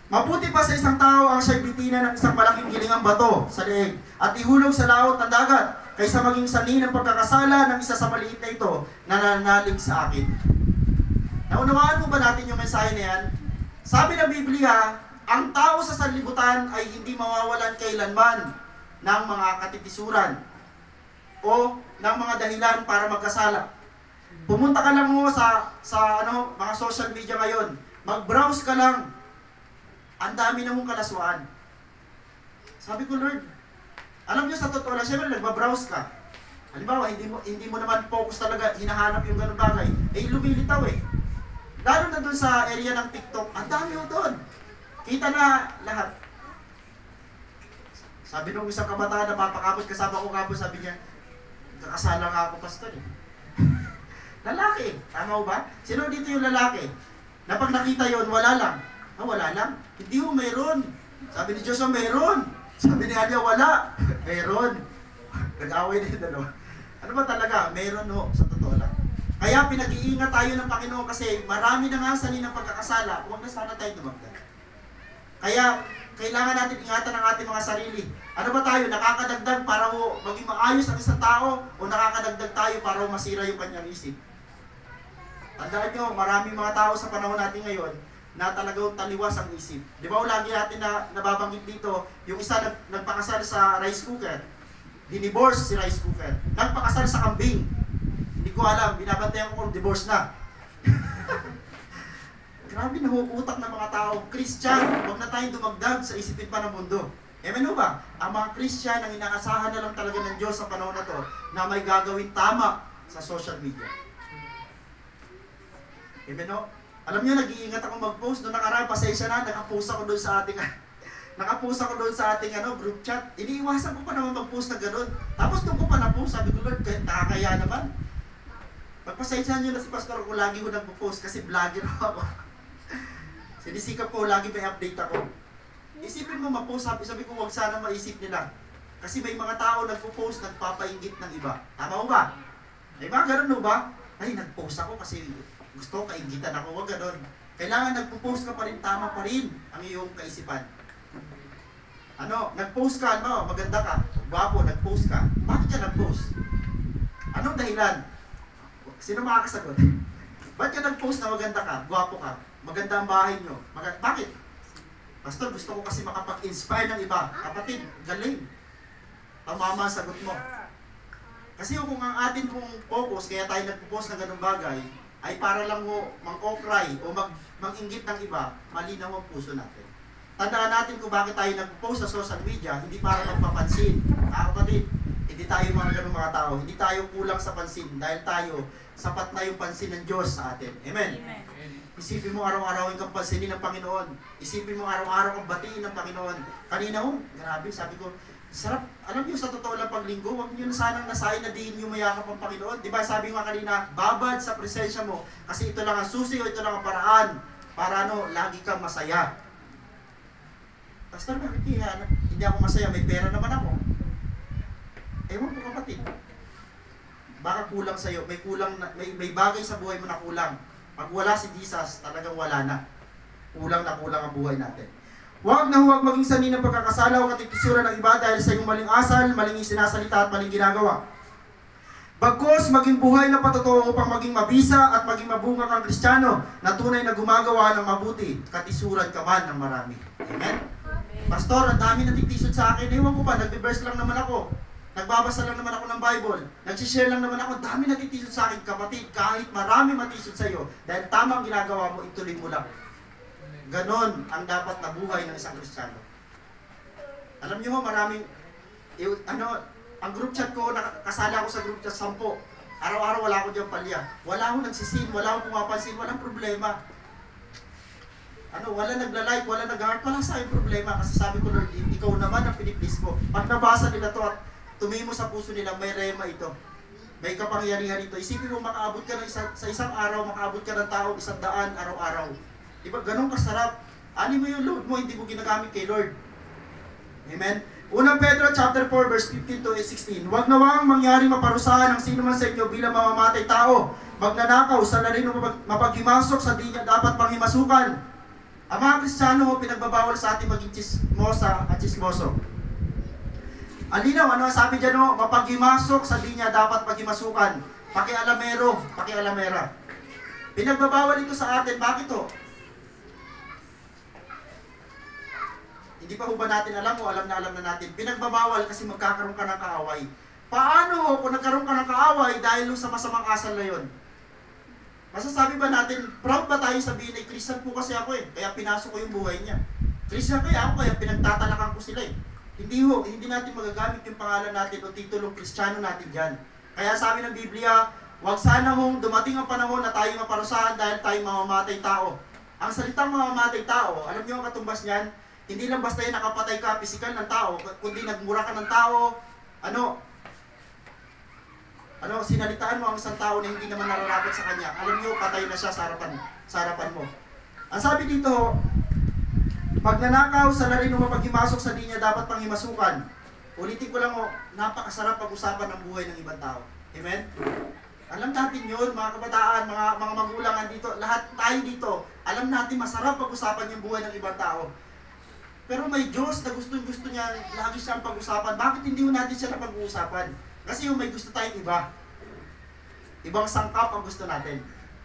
mabuti pa sa isang tao ang siya'y bitinan ng isang malaking gilingang bato sa leeg at ihulog sa laot ng dagat kaysa maging sanhi ng pagkakasala ng isa sa maliit na ito na nananalig sa akin. Naunawaan mo ba natin yung mensahe na yan? Sabi ng Biblia, ang tao sa sanlibutan ay hindi mawawalan kailanman ng mga katitisuran o ng mga dahilan para magkasala. Pumunta ka lang mo sa mga social media ngayon. Mag-browse ka lang. Ang dami na mong kalaswaan. Sabi ko, Lord, alam niyo sa totoo lang, syempre nagbabrowse ka. Halimbawa, hindi mo naman focus talaga, hinahanap yung ganung bagay. Eh, lumilitaw eh. Lalo na dun sa area ng TikTok, ang dami mo doon. Kita na lahat. Sabi nung isang kabataan na papakapot, kasama ko kapos, sabi niya, kakasala nga ako, pastor eh. Lalaki, tama mo ba? Sino dito yung lalaki? Na pag nakita yon wala lang. Wala lang? Hindi mo, meron. Sabi ni Diyos, meron. Sabi ni Anya, wala. Meron. Nag-away din dalawa. Ano ba talaga? Meron ho, sa totoo lang. Kaya pinag-iingat tayo ng Panginoon kasi marami na nga sali ng pagkakasala. Huwag na sana tayo dumagdag. Kaya kailangan natin ingatan ang ating mga sarili. Ano ba tayo? Nakakadagdag para ho maging maayos ang isang tao o nakakadagdag tayo para ho masira yung kanyang isip? Tandaan nyo, maraming mga tao sa panahon natin ngayon na talagang taliwas ang isip. Di ba lagi natin na nababanggit dito, yung isa nagpakasal sa rice cooker, dinivorce si rice cooker, nagpakasal sa kambing. Hindi ko alam, binabantayan ko kung divorce na. Grabe na utak ng mga tao. Christian, huwag na tayong dumagdag sa isipin pa ng mundo. Amen o ba? Ang mga Christian, ang inaasahan na lang talaga ng Diyos sa panahon na to, na may gagawin tama sa social media. Amen o? Alam niyo, nag-iingat ako mag-post. Noong nakaraan, pasensya na, nakapost ako doon sa ating group chat. Iniiwasan ko pa naman mag-post na gano'n. Tapos doon ko pa na-post, sabi ko, Lord, nakakaya naman. Pagpasensyahan niyo na si Pastor ko, lagi ko nag-post kasi vlogger ako. Sinisikap ko, lagi may update ako. Isipin mo ma-post, sabi ko, huwag sana maisip nila. Kasi may mga tao nagpo-post, nagpapainggit ng iba. Tama mo ba? May mga gano'n ba? Ay, nag-post ako kasi gusto ko kainggitan ako. Huwag gano'n. Kailangan nagpo-post ka pa rin, tama pa rin ang iyong kaisipan. Nag-post ka, maganda ka, gwapo, nag-post ka. Bakit ka nag-post? Anong dahilan? Sino makakasagot? Bakit ka nag-post na maganda ka, gwapo ka, maganda ang bahay nyo? Bakit? Pastor, gusto ko kasi makapag-inspire ng iba. Kapatid, galing. Tama ang sagot mo. Kasi kung ang atin pong focus, kaya tayo nagpo-post ng ganung bagay, ay para lang mo mang-okray o mang-inggit ng iba, malinaw ang puso natin. Tandaan natin kung bakit tayo nagpo-post sa social media, hindi para magpapansin. Kapatid, hindi tayo mga ganung mga tao, hindi tayo kulang sa pansin dahil tayo, sapat na yung pansin ng Diyos sa atin. Amen? Amen. Isipin mo araw-araw kang pansinin ng Panginoon. Isipin mo araw-araw kang batiin ng Panginoon. Kanina grabe, sabi ko, sarap. Alam niyo sa totoo lang paglinggo, huwag niyo sanang nasayin na diin niyo mayakap ang Panginoon. Di ba sabi nga kanina, babad sa presensya mo kasi ito lang ang susi o ito lang ang paraan para lagi kang masaya. Pastor, bakit hindi ako masaya? May pera naman ako. Ewan ko kapatid. Baka kulang sa'yo. May bagay sa buhay mo na kulang. Pag wala si Jesus, talagang wala na. Kulang na kulang ang buhay natin. Huwag na huwag maging sanhi ng pagkakasala o katikisuran ng iba dahil sa iyong maling asal, maling sinasalita at maling ginagawa. Bagkus, maging buhay na patotoo upang maging mabisa at maging mabunga kang Kristiyano na tunay na gumagawa ng mabuti, katisuran ka man ng marami. Amen? Pastor, ang dami natitisod sa akin. Ewan ko ba, nagbe-verse lang naman ako. Nagbabasa lang naman ako ng Bible. Nagsishare lang naman ako. Dami natitisod sa akin, kapatid. Kahit marami matisod sa iyo, dahil tama ang ginagawa mo, ituloy mo lang. Ganon ang dapat na buhay ng isang Kristiyano. Alam niyo maraming, ang group chat ko, kasala ako sa group chat 10. Araw-araw wala ako diyang palya. Wala akong nagsisin, wala akong pumapansin, walang problema. Wala nagla-like, wala nag-heart, wala sa akin problema. Kasi sabi ko, Lord, ikaw naman ang piniplease ko. Pag nabasa nila to at tumimo sa puso nila, may rema ito. May kapangyarihan ito. Isipin mo, makaabot ka sa isang araw, makaabot ka ng tao 100 araw-araw. Diba, ganun kasarap. Ani mo yung load mo, hindi mo ginagamit kay Lord. Amen? 1 Pedro chapter 4 verse 15 to 16. Huwag nawang mangyaring maparusahan ang sino man sa inyo bilang mamamatay tao, magnanakaw, salarin o mapaghimasok sa di niya dapat panghimasukan. Ang mga Kristiyano, pinagbabawal sa ating maging chismosa at chismoso. Alinaw, ano ang sabi dyan? Mapaghimasok sa di niya dapat paghimasukan. Pakialamero, pakialamera. Pinagbabawal ito sa atin. Bakit to? Hindi pa ba natin alam o alam na natin? Pinagbabawal kasi magkakaroon ka ng kaaway. Paano kung nagkaroon ka ng kaaway dahil sa masamang asal na yon? Masasabi ba natin, proud ba tayo sabihin na Christian po kasi ako eh, kaya pinasok ko yung buhay niya. Christian kaya ako, kaya pinagtatalakan ko sila eh. Hindi natin magagamit yung pangalan natin o titulong Kristiyano natin dyan. Kaya sabi ng Biblia, huwag sana hong dumating ang panahon na tayo maparusahan dahil tayo mamamatay tao. Ang salitang mamamatay tao, alam niyo ang katumbas niyan, hindi lang basta yung nakapatay ka pisikal ng tao, kundi nagmura ka ng tao, sinalitaan mo ang isang tao na hindi naman nararapat sa kanya. Alam niyo, patay na siya sa harapan mo. Ang sabi dito, magnanakaw sa larin o mapaghimasok sa di niya dapat panghimasukan. Ulitin ko lang napakasarap pag-usapan ng buhay ng ibang tao. Amen? Alam natin yun, mga kabataan, mga magulang dito, lahat tayo dito, alam natin masarap pag-usapan yung buhay ng ibang tao. Pero may Diyos na gusto niya lagi siyang pag-usapan. Bakit hindi natin siya na pag-uusapan? Kasi may gusto tayong iba. Ibang sangkap ang gusto natin.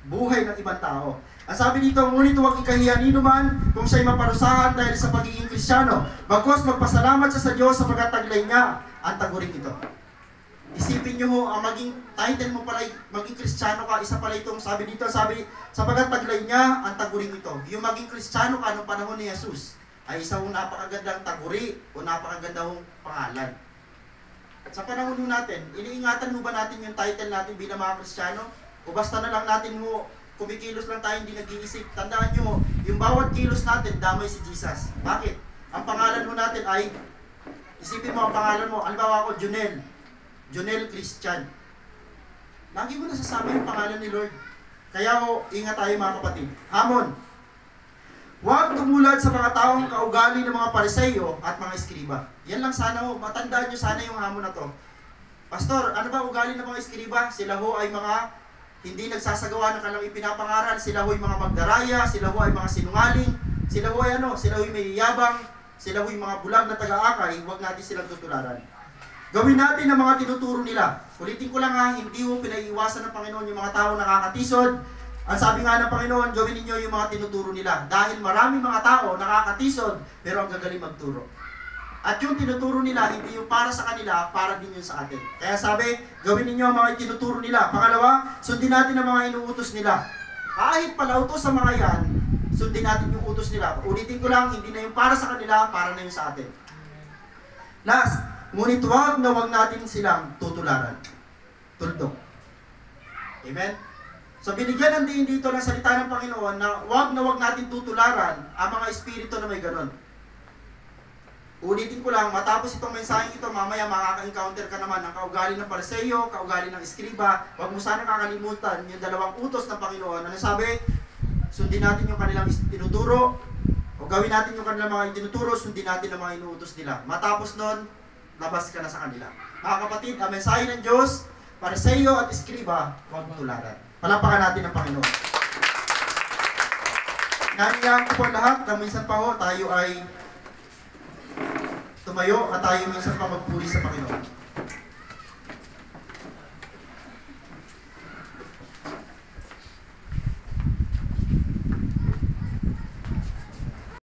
Buhay ng ibang tao. Ang sabi dito, ngunit huwag ikahiya nino man kung siya'y maparusahan dahil sa pagiging Kristiyano. Bagkus magpasalamat siya sa Diyos sa pagkataglay niya ang taguring ito. Isipin nyo ang maging title mo pala, maging Kristiyano ka, isa pala itong sabi dito, sapagkat taglay niya ang taguring ito. Yung maging Kristiyano ka noong panahon ni Jesus ay isang napakagandang taguri o napakagandang pangalan. Sa panahon natin, iniingatan mo ba natin yung title natin bilang mga Kristiyano? O basta na lang natin kumikilos lang tayo, hindi nag-iisip. Tandaan nyo, yung bawat kilos natin, damay si Jesus. Bakit? Ang pangalan mo natin ay, isipin mo ang pangalan mo, halimbawa ako, Jonel Christian. Lagi mo nasasama yung pangalan ni Lord. Kaya ingat tayo mga kapatid. Hamon, huwag tumulad sa mga taong kaugali ng mga Pariseyo at mga Eskriba. Yan lang sana matandaan nyo sana yung hamon na to. Pastor, ano ba ugali ng mga Eskriba? Sila ay mga hindi nagsasagawa ng kanilang ipinapangaral. Sila ay mga magdaraya, sila ay mga sinungaling, sila ay may yabang, sila ay mga bulag na taga-akay. Huwag natin silang tutularan. Gawin natin ang mga tinuturo nila. Ulitin ko lang hindi pinaiiwasan ng Panginoon yung mga tao nakakatisod. Ang sabi nga ng Panginoon, gawin ninyo yung mga tinuturo nila. Dahil maraming mga tao nakakatisod, pero ang gagaling magturo. At yung tinuturo nila, hindi yung para sa kanila, para din yun sa atin. Kaya sabi, gawin ninyo ang mga tinuturo nila. Pangalawa, sundin natin ang mga inuutos nila. Kahit palautos sa mga yan, sundin natin yung utos nila. Ulitin ko lang, hindi na yung para sa kanila, para na yun sa atin. Last, ngunit wag natin silang tutularan. Tuldok. Amen? So binigyan ng diin dito ng salita ng Panginoon na wag natin tutularan ang mga espiritu na may ganon. Ulitin ko lang, matapos itong mensaheng ito, mamaya makaka-encounter ka naman ng kaugali ng Pariseyo, kaugali ng Eskriba. Huwag mo sana kakalimutan yung dalawang utos ng Panginoon. Ano sabi? Sundin natin yung kanilang tinuturo, o gawin natin yung kanilang mga tinuturo, sundin natin ang mga inuutos nila. Matapos nun, labas ka na sa kanila. Mga kapatid, ang mensahe ng Diyos, Pariseyo at Eskriba, huwag tularan. Palapakan natin ang Panginoon. Nangyayang ko po lahat, na minsan pa tayo ay tumayo at tayo minsan pa magpuri sa Panginoon.